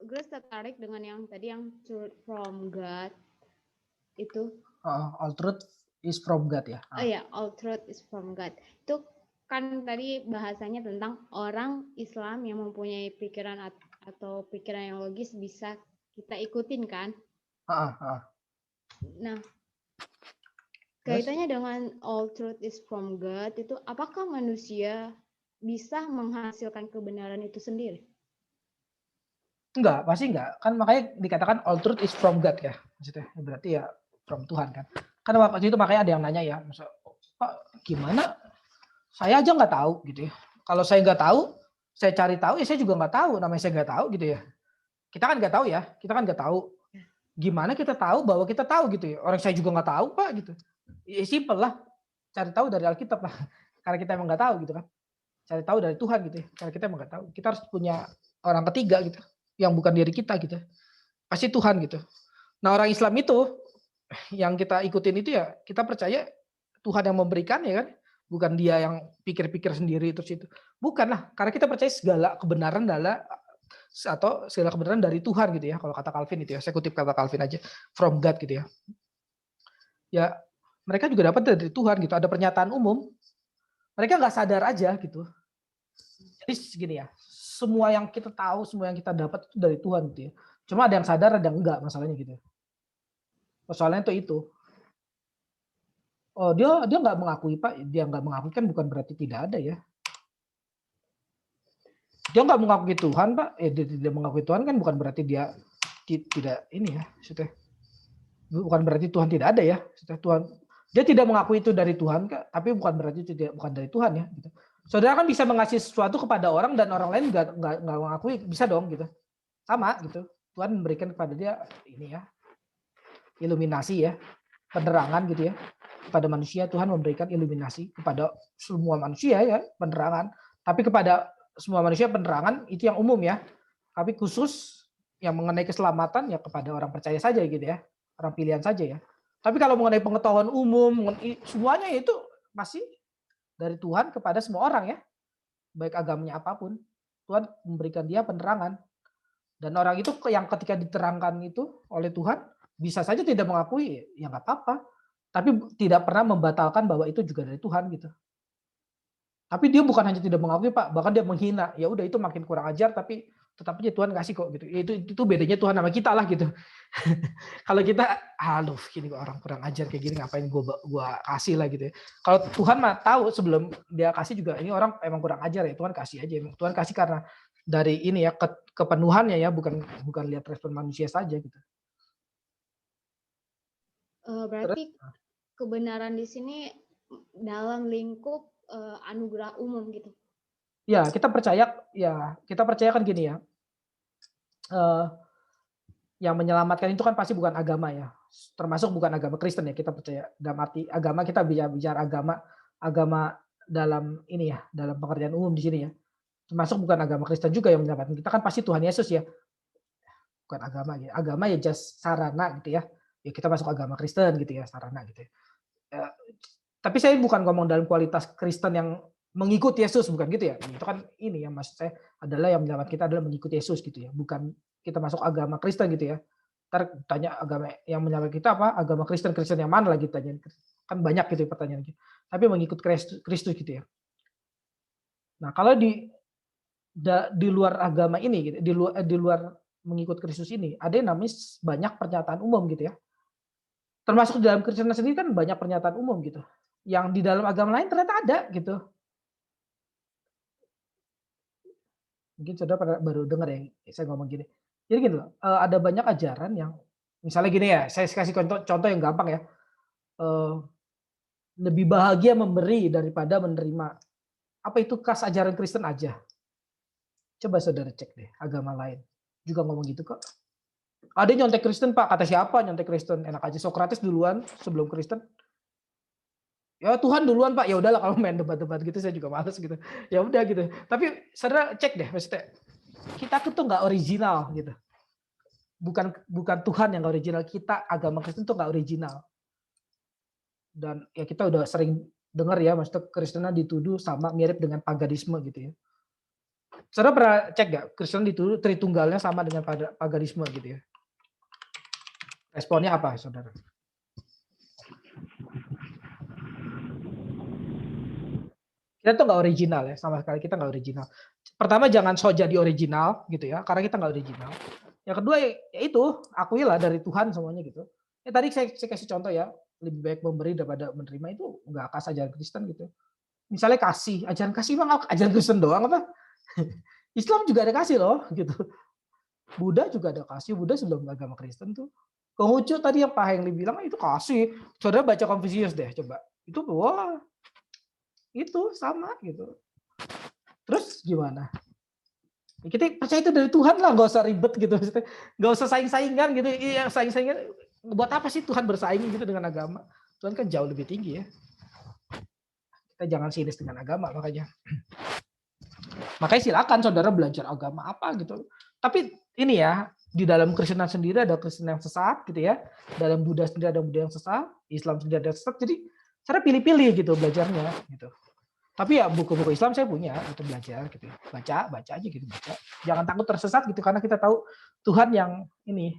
Grace tertarik dengan yang tadi yang truth from God itu. All truth is from God ya. Oh ya, all truth is from God. Itu kan tadi bahasanya tentang orang Islam yang mempunyai pikiran atau pikiran yang logis bisa kita ikutin kan? Nah, kaitannya dengan all truth is from God itu, apakah manusia bisa menghasilkan kebenaran itu sendiri? Enggak, pasti enggak. Kan makanya dikatakan all truth is from God ya. Maksudnya berarti ya from Tuhan kan. Kan waktu itu makanya ada yang nanya ya, Pak gimana? Saya aja nggak tahu gitu ya. Kalau saya nggak tahu, saya cari tahu ya saya juga nggak tahu. Namanya saya nggak tahu gitu ya. Kita kan nggak tahu ya. Kita kan nggak tahu. Gimana kita tahu bahwa kita tahu gitu ya. Orang saya juga nggak tahu Pak gitu. Ya simple lah. Cari tahu dari Alkitab lah. Karena kita emang nggak tahu gitu kan. Cari tahu dari Tuhan gitu ya. Karena kita emang nggak tahu. Kita harus punya orang ketiga gitu. Yang bukan diri kita gitu. Pasti Tuhan gitu. Nah orang Islam itu yang kita ikutin itu ya kita percaya Tuhan yang memberikan ya kan. Bukan dia yang pikir-pikir sendiri terus itu. Bukan lah. Karena kita percaya segala kebenaran atau segala kebenaran dari Tuhan gitu ya. Kalau kata Calvin itu ya. Saya kutip kata Calvin aja. From God gitu ya. Ya mereka juga dapat dari Tuhan gitu. Ada pernyataan umum. Mereka nggak sadar aja gitu. Jadi segini ya. Semua yang kita tahu, semua yang kita dapat itu dari Tuhan gitu ya. Cuma ada yang sadar, ada yang enggak masalahnya gitu. Persoalannya itu. Oh dia nggak mengakui Pak. Dia nggak mengakui kan bukan berarti tidak ada ya. Dia nggak mengakui Tuhan Pak. Dia tidak mengakui Tuhan kan bukan berarti dia tidak ini ya. Bukan berarti Tuhan tidak ada ya. Tuhan dia tidak mengakui itu dari Tuhan, tapi bukan berarti bukan dari Tuhan ya. Gitu. Saudara kan bisa mengasih sesuatu kepada orang dan orang lain nggak mengakui, bisa dong gitu. Sama gitu. Tuhan memberikan kepada dia ini ya, iluminasi ya, penerangan gitu ya. Kepada manusia Tuhan memberikan iluminasi kepada semua manusia ya, penerangan. Tapi kepada semua manusia penerangan itu yang umum ya. Tapi khusus yang mengenai keselamatan ya kepada orang percaya saja gitu ya. Orang pilihan saja ya. Tapi kalau mengenai pengetahuan umum, semuanya itu masih dari Tuhan kepada semua orang ya. Baik agamanya apapun. Tuhan memberikan dia penerangan. Dan orang itu yang ketika diterangkan itu oleh Tuhan, bisa saja tidak mengakui, ya nggak apa-apa. Tapi tidak pernah membatalkan bahwa itu juga dari Tuhan gitu. Tapi dia bukan hanya tidak mengakui Pak, bahkan dia menghina. Ya udah itu makin kurang ajar, tapi tetap aja Tuhan kasih kok gitu. Itu bedanya Tuhan sama kita lah gitu. Kalau kita, aduh, gini kok orang kurang ajar kayak gini, ngapain gua kasih lah gitu ya. Kalau Tuhan mah tahu sebelum dia kasih juga ini orang emang kurang ajar ya, Tuhan kasih aja. Tuhan kasih karena dari ini ya kepenuhannya ya, bukan lihat respon manusia saja gitu. Berarti kebenaran di sini dalam lingkup anugerah umum gitu. Ya, kita percaya kan gini ya. Yang menyelamatkan itu kan pasti bukan agama ya. Termasuk bukan agama Kristen ya, kita percaya. Dalam arti agama kita bicara agama dalam ini ya, dalam pengertian umum di sini ya. Termasuk bukan agama Kristen juga yang menyelamatkan kita kan pasti Tuhan Yesus ya. Bukan agama ya. Agama ya just sarana gitu ya. Ya kita masuk agama Kristen gitu ya, sarana gitu ya. Tapi saya bukan ngomong dalam kualitas Kristen yang mengikuti Yesus, bukan gitu ya. Itu kan ini yang maksud saya adalah yang menyelamatkan kita adalah mengikuti Yesus gitu ya. Bukan kita masuk agama Kristen gitu ya. Ntar tanya agama yang menyelamatkan kita apa? Agama Kristen yang mana lagi tanya. Kan banyak gitu pertanyaan gitu. Tapi mengikut Kristus gitu ya. Nah, kalau di luar agama ini gitu, di luar mengikut Kristus ini, ada yang namanya banyak pernyataan umum gitu ya. Termasuk di dalam Kristen sendiri kan banyak pernyataan umum gitu. Yang di dalam agama lain ternyata ada gitu. Mungkin saudara baru dengar ya saya ngomong gini. Jadi gini loh, ada banyak ajaran yang misalnya gini ya, saya kasih contoh yang gampang ya. Lebih bahagia memberi daripada menerima. Apa itu khas ajaran Kristen aja? Coba saudara cek deh, agama lain juga ngomong gitu kok. Ada nyontek Kristen Pak, kata siapa nyontek Kristen? Enak aja Sokrates duluan sebelum Kristen. Ya Tuhan duluan Pak, ya udahlah kalau main debat-debat gitu saya juga males gitu. Ya udah gitu. Tapi saudara cek deh, maksudnya kita tuh nggak original gitu. Bukan Tuhan yang nggak original, kita agama Kristen tuh nggak original. Dan ya kita udah sering dengar ya, maksudnya Kristen dituduh sama mirip dengan paganisme gitu ya. Saudara pernah cek nggak Kristen dituduh Tritunggalnya sama dengan paganisme gitu ya? Responnya apa, saudara? Kita tuh nggak original ya, sama sekali kita nggak original. Pertama jangan so jadi original gitu ya, karena kita nggak original. Yang kedua ya itu, akuilah dari Tuhan semuanya gitu. Ya tadi saya kasih contoh ya, lebih baik memberi daripada menerima itu nggak khas ajaran Kristen gitu. Misalnya kasih, ajaran kasih bang, ajaran Kristen doang apa? Islam juga ada kasih loh gitu. Buddha juga ada kasih, Buddha sebelum agama Kristen tuh. Konghucu tadi yang Pak Hengli bilang itu kasih. Saudara baca Confucius deh coba. Itu wah, itu sama gitu. Terus gimana? Kita percaya itu dari Tuhan lah, nggak usah ribet gitu, nggak usah saing-saingan gitu. Iya, saing-saingan. Buat apa sih Tuhan bersaing gitu dengan agama? Tuhan kan jauh lebih tinggi ya. Kita jangan sinis dengan agama makanya. Makanya silakan saudara belajar agama apa gitu. Tapi ini ya, di dalam Kristenan sendiri ada Kristen yang sesat gitu ya. Dalam Buddha sendiri ada Buddha yang sesat, Islam sendiri ada yang sesat. Jadi saya pilih-pilih gitu belajarnya gitu. Tapi ya buku-buku Islam saya punya untuk belajar gitu. Baca aja gitu, baca. Jangan takut tersesat gitu karena kita tahu Tuhan yang ini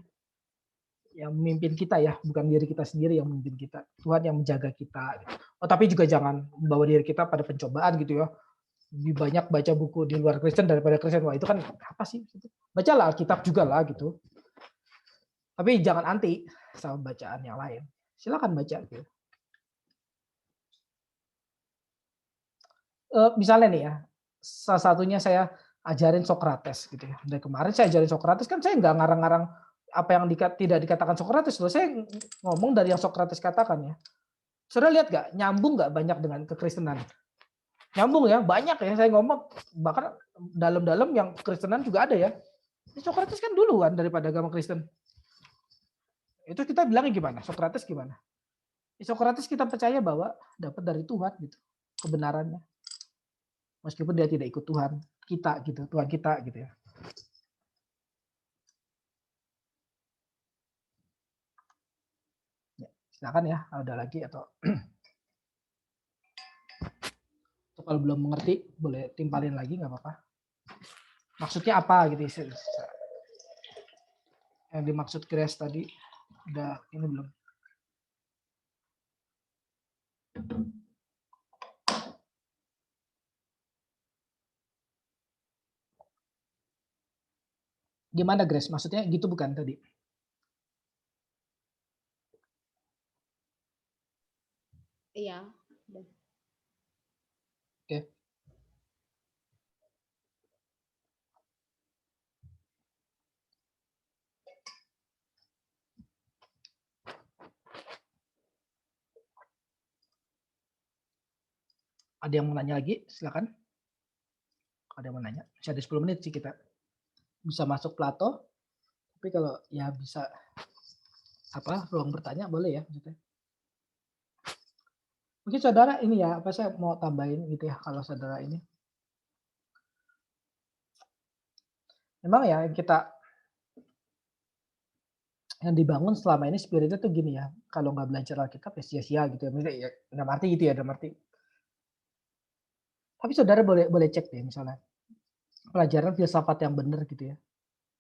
yang memimpin kita ya, bukan diri kita sendiri yang memimpin kita. Tuhan yang menjaga kita gitu. Oh, tapi juga jangan membawa diri kita pada pencobaan gitu ya. Lebih banyak baca buku di luar Kristen daripada Kristen. Wah, itu kan apa sih? Bacalah Alkitab juga lah gitu. Tapi jangan anti sama bacaan yang lain. Silakan baca gitu. Misalnya nih ya, salah satunya saya ajarin Sokrates gitu ya. Dari kemarin saya ajarin Sokrates kan saya nggak ngarang-ngarang apa yang tidak dikatakan Sokrates loh. Saya ngomong dari yang Sokrates katakan ya. Saudara lihat nggak nyambung nggak banyak dengan kekristenan? Nyambung ya, banyak ya saya ngomong bahkan dalam-dalam yang Kristenan juga ada ya. Sokrates kan duluan daripada agama Kristen. Itu kita bilangnya gimana? Sokrates gimana? Sokrates kita percaya bahwa dapat dari Tuhan gitu kebenarannya. Meskipun dia tidak ikut Tuhan kita gitu, Tuhan kita gitu ya. Ya, silakan ya, ada lagi atau kalau belum mengerti boleh timpalin lagi nggak apa-apa. Maksudnya apa gitu? Yang dimaksud Grace tadi udah ini belum? Gimana Grace? Maksudnya gitu bukan tadi? Iya. Oke. Ada yang mau nanya lagi? Silakan. Ada yang mau nanya? Masih ada 10 menit sih kita. Bisa masuk Plato. Tapi kalau ya bisa apa ruang bertanya boleh ya maksudnya. Mungkin saudara ini ya apa saya mau tambahin gitu ya kalau saudara ini. Memang ya kita yang dibangun selama ini spiritnya tuh gini ya. Kalau nggak belajar Alkitab ya sia-sia gitu ya. Misalnya ya dalam arti gitu ya, dalam arti. Tapi saudara boleh cek deh misalnya. Pelajaran filsafat yang benar gitu ya.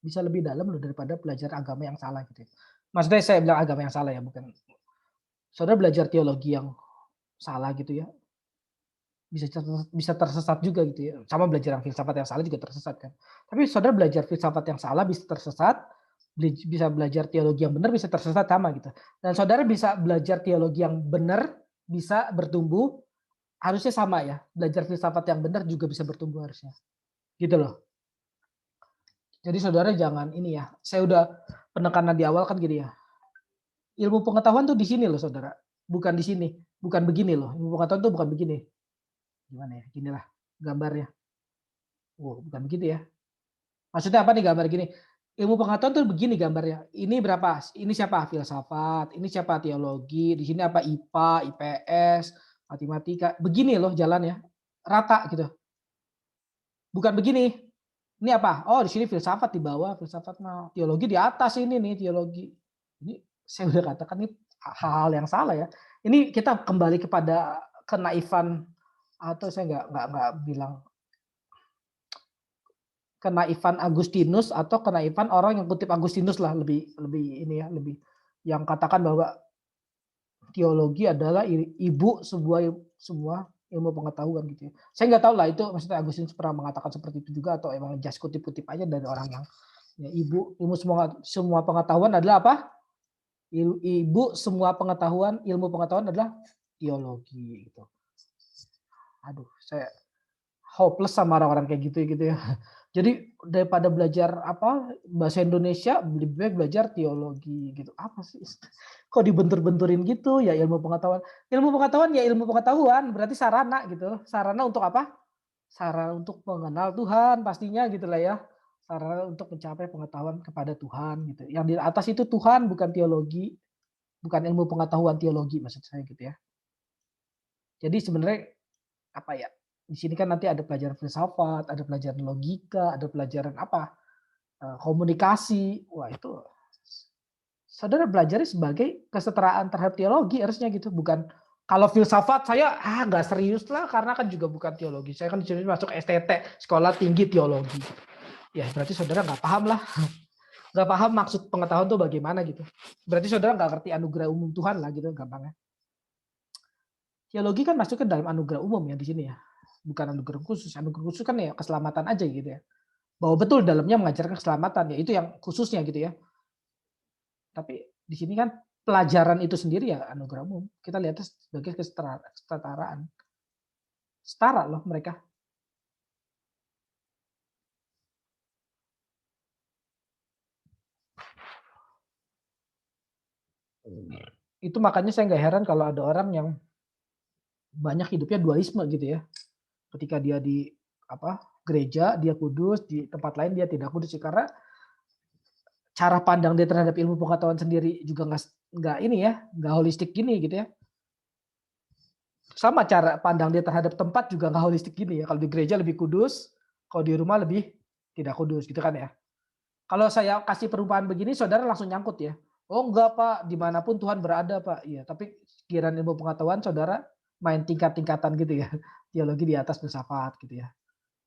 Bisa lebih dalam loh daripada belajar agama yang salah gitu ya. Maksudnya saya bilang agama yang salah ya, bukan. Saudara belajar teologi yang salah gitu ya. Bisa tersesat juga gitu ya. Sama belajar yang filsafat yang salah juga tersesat kan. Tapi saudara belajar filsafat yang salah bisa tersesat, bisa belajar teologi yang benar bisa tersesat sama gitu. Dan saudara bisa belajar teologi yang benar bisa bertumbuh harusnya sama ya. Belajar filsafat yang benar juga bisa bertumbuh harusnya. Gitu loh. Jadi saudara jangan ini ya. Saya udah penekanan di awal kan gini ya. Ilmu pengetahuan tuh di sini loh saudara. Bukan di sini. Bukan begini loh. Ilmu pengetahuan tuh bukan begini. Gimana ya? Ginilah gambarnya. Oh, bukan begitu ya. Maksudnya apa nih gambar gini? Ilmu pengetahuan tuh begini gambarnya. Ini berapa? Ini siapa? Filsafat. Ini siapa? Teologi. Di sini apa? IPA, IPS, matematika. Begini loh jalannya. Rata gitu. Bukan begini. Ini apa? Oh, di sini filsafat di bawah, filsafat mah. Teologi di atas ini nih, teologi. Ini saya udah katakan ini hal-hal yang salah ya. Ini kita kembali kepada kenaifan, atau saya nggak bilang kenaifan Agustinus atau kenaifan orang yang kutip Agustinus lah, lebih lebih ini ya, lebih yang katakan bahwa teologi adalah ibu semua ilmu pengetahuan gitu ya. Saya nggak tahu lah itu maksudnya Agustinus pernah mengatakan seperti itu juga atau emang just kutip-kutip aja dari orang yang ya, ilmu semua pengetahuan adalah apa? Ibu semua pengetahuan, ilmu pengetahuan adalah teologi gitu. Aduh, saya hopeless sama orang-orang kayak gitu ya. Jadi daripada belajar bahasa Indonesia, lebih baik belajar teologi gitu. Apa sih? Kok dibentur-benturin gitu ya ilmu pengetahuan? Ilmu pengetahuan ya ilmu pengetahuan, berarti sarana gitu. Sarana untuk apa? Sarana untuk mengenal Tuhan pastinya gitu lah ya. Sarana untuk mencapai pengetahuan kepada Tuhan gitu. Yang di atas itu Tuhan, bukan teologi, bukan ilmu pengetahuan teologi maksud saya gitu ya. Jadi sebenarnya apa ya? Di sini kan nanti ada pelajaran filsafat, ada pelajaran logika, ada pelajaran komunikasi. Wah itu saudara belajar sebagai kesetaraan terhadap teologi harusnya gitu. Bukan kalau filsafat saya nggak serius lah karena kan juga bukan teologi. Saya kan di sini masuk STT, sekolah tinggi teologi. Ya berarti saudara nggak paham lah. Nggak paham maksud pengetahuan itu bagaimana gitu. Berarti saudara nggak ngerti anugerah umum Tuhan lah gitu gampangnya. Teologi kan masuk ke dalam anugerah umum ya di sini ya. Bukan anugerah khusus. Anugerah khusus kan ya keselamatan aja gitu ya. Bahwa betul dalamnya mengajarkan keselamatan ya itu yang khususnya gitu ya. Tapi di sini kan pelajaran itu sendiri ya anugerah umum. Kita lihat sebagai kesetaraan. Setara loh mereka. Itu makanya saya nggak heran kalau ada orang yang banyak hidupnya dualisme gitu ya. Ketika dia di gereja dia kudus, di tempat lain dia tidak kudus karena cara pandang dia terhadap ilmu pengetahuan sendiri juga nggak holistik gini gitu ya. Sama cara pandang dia terhadap tempat juga nggak holistik gini ya. Kalau di gereja lebih kudus, kalau di rumah lebih tidak kudus gitu kan ya. Kalau saya kasih perumpamaan begini, saudara langsung nyangkut ya. Oh enggak Pak, dimanapun Tuhan berada Pak. Iya, tapi kiraan ilmu pengetahuan saudara main tingkat-tingkatan gitu ya. Teologi di atas filsafat gitu ya.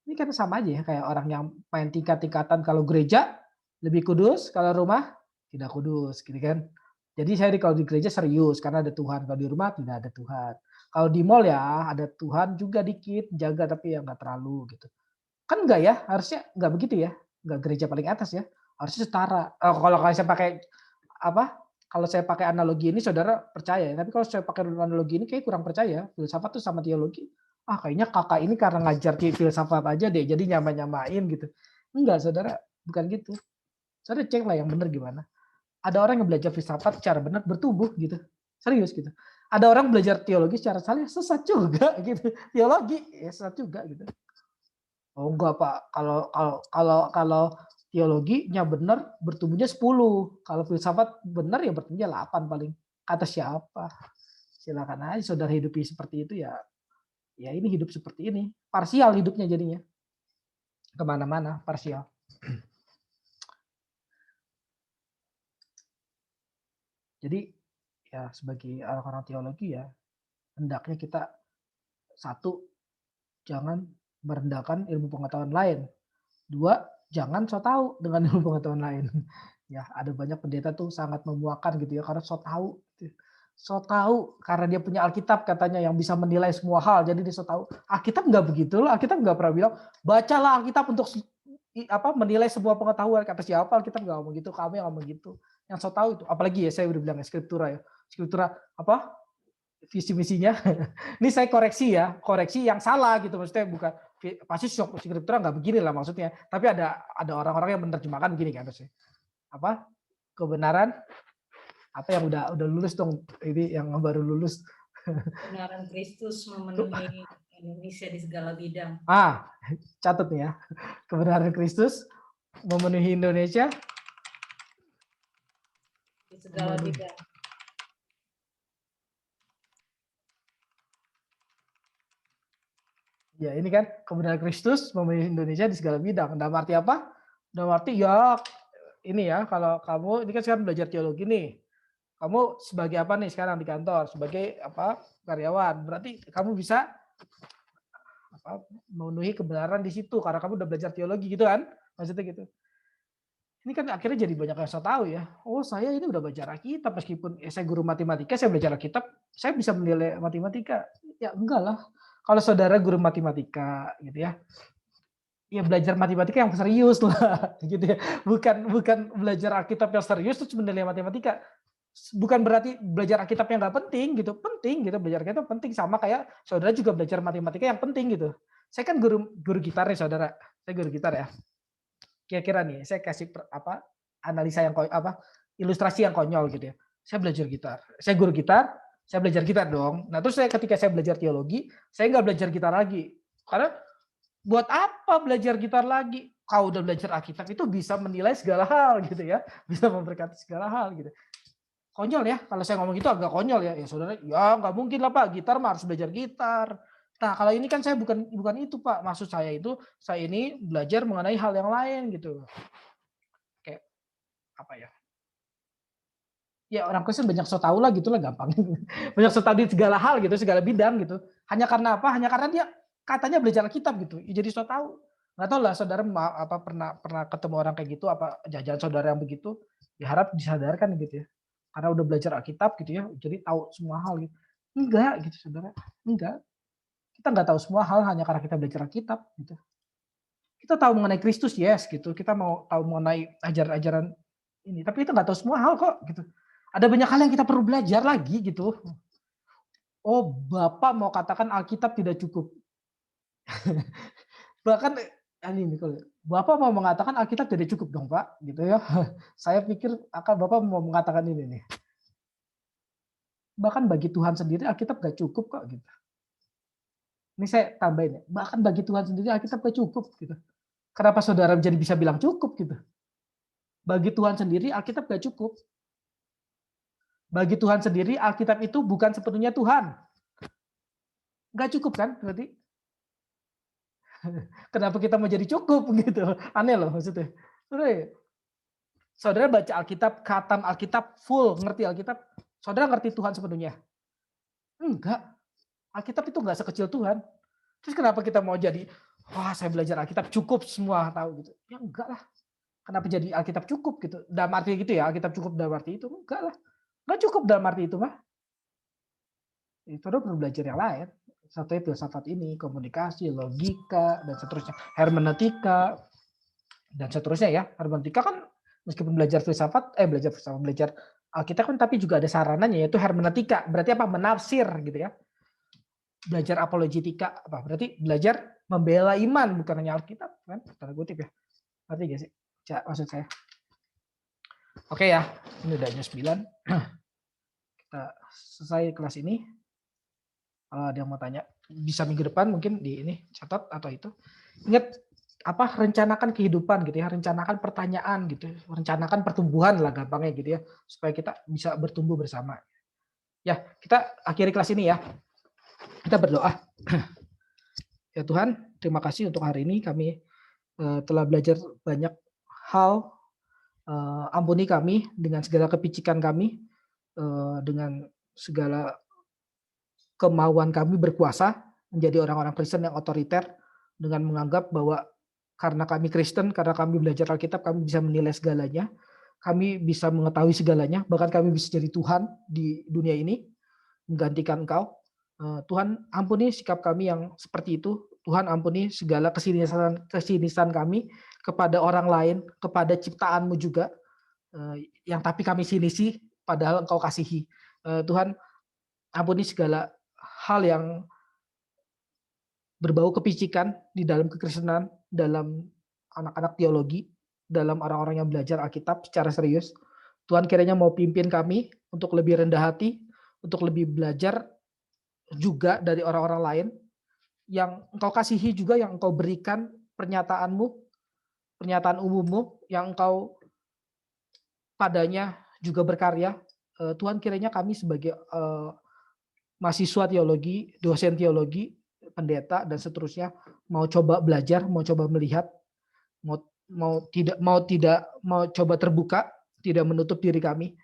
Ini kan sama aja ya kayak orang yang main tingkat-tingkatan kalau gereja lebih kudus, kalau rumah tidak kudus gitu kan. Jadi saya kalau di gereja serius karena ada Tuhan, kalau di rumah tidak ada Tuhan. Kalau di mall ya ada Tuhan juga dikit, jaga tapi ya nggak terlalu gitu. Kan enggak ya, harusnya enggak begitu ya. Enggak gereja paling atas ya. Harusnya setara. Kalau saya pakai kalau saya pakai analogi ini saudara percaya ya. Tapi kalau saya pakai analogi ini kayak kurang percaya. Filsafat tuh sama teologi. Kayaknya kakak ini karena ngajar filsafat aja deh. Jadi nyamain gitu. Enggak saudara, bukan gitu. Saudara cek lah yang benar gimana. Ada orang yang belajar filsafat secara benar bertumbuh gitu. Serius gitu. Ada orang belajar teologi secara salah sesat juga gitu. Teologi ya sesat juga gitu. Oh enggak Pak, kalau teologinya benar bertumbuhnya 10. Kalau filsafat benar ya bertumbuhnya 8 paling. Kata siapa? Silakan aja saudara hidupi seperti itu ya. Ya ini hidup seperti ini. Parsial hidupnya jadinya. Kemana-mana parsial. Jadi ya sebagai orang-orang teologi ya hendaknya kita satu jangan merendahkan ilmu pengetahuan lain. 2, jangan so tahu dengan ilmu pengetahuan lain. Ya, ada banyak pendeta tuh sangat memuakan gitu ya karena so tahu. So tahu karena dia punya Alkitab katanya yang bisa menilai semua hal. Jadi dia so tahu. Alkitab nggak begitu loh. Alkitab nggak pernah bilang bacalah Alkitab untuk menilai semua pengetahuan. Kata siapa Alkitab nggak ngomong gitu. Kami ngomong gitu. Yang so tahu itu. Apalagi ya saya udah bilang ya Skriptura ya. Skriptura visi misinya. Ini saya koreksi ya, koreksi yang salah gitu maksudnya bukan pasti Skriptura nggak begini lah maksudnya. Tapi ada orang-orang yang menerjemahkan begini kan maksudnya. Kebenaran yang udah lulus dong ini yang baru lulus. Kebenaran Kristus memenuhi Indonesia di segala bidang. Catat nih ya. Kebenaran Kristus memenuhi Indonesia di segala bidang. Ya ini kan kebenaran Kristus memenuhi Indonesia di segala bidang. Dalam arti apa? Dalam arti ya ini ya kalau kamu ini kan sekarang belajar teologi nih. Kamu sebagai apa nih sekarang di kantor? Sebagai apa? Karyawan. Berarti kamu bisa memenuhi kebenaran di situ karena kamu udah belajar teologi gitu kan? Maksudnya gitu. Ini kan akhirnya jadi banyak yang saya tahu ya. Oh, saya ini udah belajar Alkitab meskipun saya guru matematika, saya belajar Alkitab, saya bisa menilai matematika. Ya enggak lah. Kalau saudara guru matematika gitu ya. Ya belajar matematika yang serius lah gitu ya. Bukan belajar Alkitab yang serius terus menilai matematika. Bukan berarti belajar Alkitab yang nggak penting gitu. Penting gitu, belajar Alkitab penting sama kayak saudara juga belajar matematika yang penting gitu. Saya kan guru gitar nih saudara. Saya guru gitar ya. Kira-kira nih saya kasih analisa yang ilustrasi yang konyol gitu ya. Saya belajar gitar. Saya guru gitar, saya belajar gitar dong. Nah, terus ketika saya belajar teologi, saya nggak belajar gitar lagi. Karena buat apa belajar gitar lagi? Kau udah belajar Alkitab itu bisa menilai segala hal gitu ya. Bisa memberkati segala hal gitu. Konyol ya, kalau saya ngomong gitu agak konyol ya. Ya saudara, ya nggak mungkin lah Pak, gitar mah harus belajar gitar. Nah, kalau ini kan saya bukan itu Pak. Maksud saya itu, saya ini belajar mengenai hal yang lain gitu. Kayak apa ya? Ya orang Kristen banyak so tahu lah gitu lah gampang. Banyak so tahu di segala hal gitu, segala bidang gitu. Hanya karena apa? Hanya karena dia katanya belajar Alkitab gitu. Jadi so tahu. Nggak tahu lah saudara pernah ketemu orang kayak gitu, apa jajan saudara yang begitu? Ya harap disadarkan gitu ya. Karena udah belajar Alkitab gitu ya, jadi tahu semua hal gitu. Enggak gitu saudara. Enggak. Kita nggak tahu semua hal hanya karena kita belajar Alkitab gitu. Kita tahu mengenai Kristus, yes gitu. Kita mau tahu mengenai ajaran-ajaran ini, tapi kita nggak tahu semua hal kok gitu. Ada banyak hal yang kita perlu belajar lagi gitu. Oh, Bapak mau katakan Alkitab tidak cukup. Bahkan ini kalau Bapak mau mengatakan Alkitab tidak cukup dong, Pak, gitu ya. Saya pikir Bapak mau mengatakan ini nih. Bahkan bagi Tuhan sendiri Alkitab gak cukup kok gitu. Ini saya tambahin ya, bahkan bagi Tuhan sendiri Alkitab gak cukup gitu. Kenapa saudara jadi bisa bilang cukup gitu? Bagi Tuhan sendiri Alkitab gak cukup. Bagi Tuhan sendiri Alkitab itu bukan sepenuhnya Tuhan. Gak cukup kan berarti? Kenapa kita mau jadi cukup gitu? Aneh loh maksudnya. Saudara baca Alkitab, khatam Alkitab, full ngerti Alkitab, saudara ngerti Tuhan sepenuhnya? Enggak. Alkitab itu enggak sekecil Tuhan. Terus kenapa kita mau jadi, wah saya belajar Alkitab cukup semua tahu gitu. Ya enggak lah. Kenapa jadi Alkitab cukup gitu? Dalam arti gitu ya, Alkitab cukup dalam arti itu? Enggak lah. Enggak cukup dalam arti itu mah. Itu udah perlu belajar yang lain. Satu filsafat ini, komunikasi, logika, dan seterusnya. Hermeneutika, dan seterusnya ya. Hermeneutika kan meskipun belajar belajar Alkitab kan tapi juga ada sarananya yaitu hermeneutika. Berarti apa? Menafsir gitu ya. Belajar apologetika apa? Berarti belajar membela iman bukan hanya Alkitab kan? Tanda kutip ya. Ngerti gak sih? Maksud saya. Oke ya, ini udah jam 9. Kita selesai kelas ini. Kalau ada yang mau tanya, bisa minggu depan mungkin di ini catat atau itu. Ingat rencanakan kehidupan gitu ya, rencanakan pertanyaan gitu, rencanakan pertumbuhan lah gampangnya gitu ya, supaya kita bisa bertumbuh bersama. Ya, kita akhiri kelas ini ya. Kita berdoa. Ya Tuhan, terima kasih untuk hari ini kami telah belajar banyak hal. Ampuni kami dengan segala kepicikan kami, dengan segala kemauan kami berkuasa menjadi orang-orang Kristen yang otoriter dengan menganggap bahwa karena kami Kristen, karena kami belajar Alkitab, kami bisa menilai segalanya, kami bisa mengetahui segalanya, bahkan kami bisa jadi Tuhan di dunia ini, menggantikan Engkau. Tuhan ampuni sikap kami yang seperti itu. Tuhan ampuni segala kesinisan kami kepada orang lain, kepada ciptaan-Mu juga, yang tapi kami sinisi, padahal Engkau kasihi. Tuhan ampuni segala hal yang berbau kepicikan di dalam kekristenan, dalam anak-anak teologi, dalam orang-orang yang belajar Alkitab secara serius. Tuhan kiranya mau pimpin kami untuk lebih rendah hati, untuk lebih belajar juga dari orang-orang lain, yang Engkau kasihi juga, yang Engkau berikan pernyataan-Mu, pernyataan umum-Mu, yang Engkau padanya juga berkarya. Tuhan kiranya kami sebagai mahasiswa teologi, dosen teologi, pendeta dan seterusnya mau coba belajar, mau coba melihat, mau coba terbuka, tidak menutup diri kami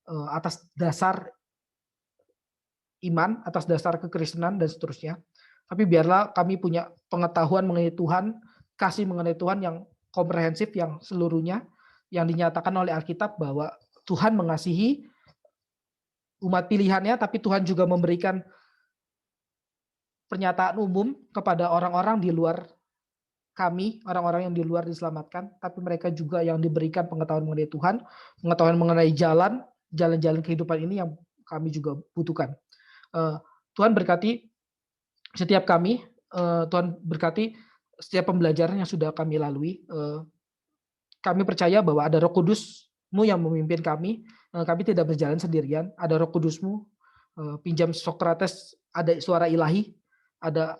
atas dasar iman, atas dasar kekristenan dan seterusnya. Tapi biarlah kami punya pengetahuan mengenai Tuhan, kasih mengenai Tuhan yang komprehensif, yang seluruhnya, yang dinyatakan oleh Alkitab bahwa Tuhan mengasihi umat pilihannya, tapi Tuhan juga memberikan pernyataan umum kepada orang-orang di luar kami, orang-orang yang di luar diselamatkan, tapi mereka juga yang diberikan pengetahuan mengenai Tuhan, pengetahuan mengenai jalan-jalan kehidupan ini yang kami juga butuhkan. Tuhan berkati setiap kami, Tuhan berkati setiap pembelajaran yang sudah kami lalui. Kami percaya bahwa ada Roh Kudus-Mu yang memimpin kami. Kami tidak berjalan sendirian. Ada Roh Kudus-Mu. Pinjam Sokrates, ada suara ilahi, ada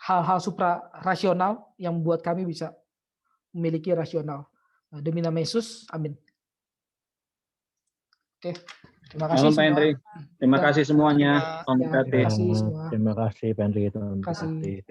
hal-hal supra-rasional yang membuat kami bisa memiliki rasional. Demi nama Yesus, amin. Oke, terima kasih Pak Henry. semua. Terima Ya. kasih semuanya. Ya, terima kasih semua. Terima kasih Pak Henry. Terima kasih.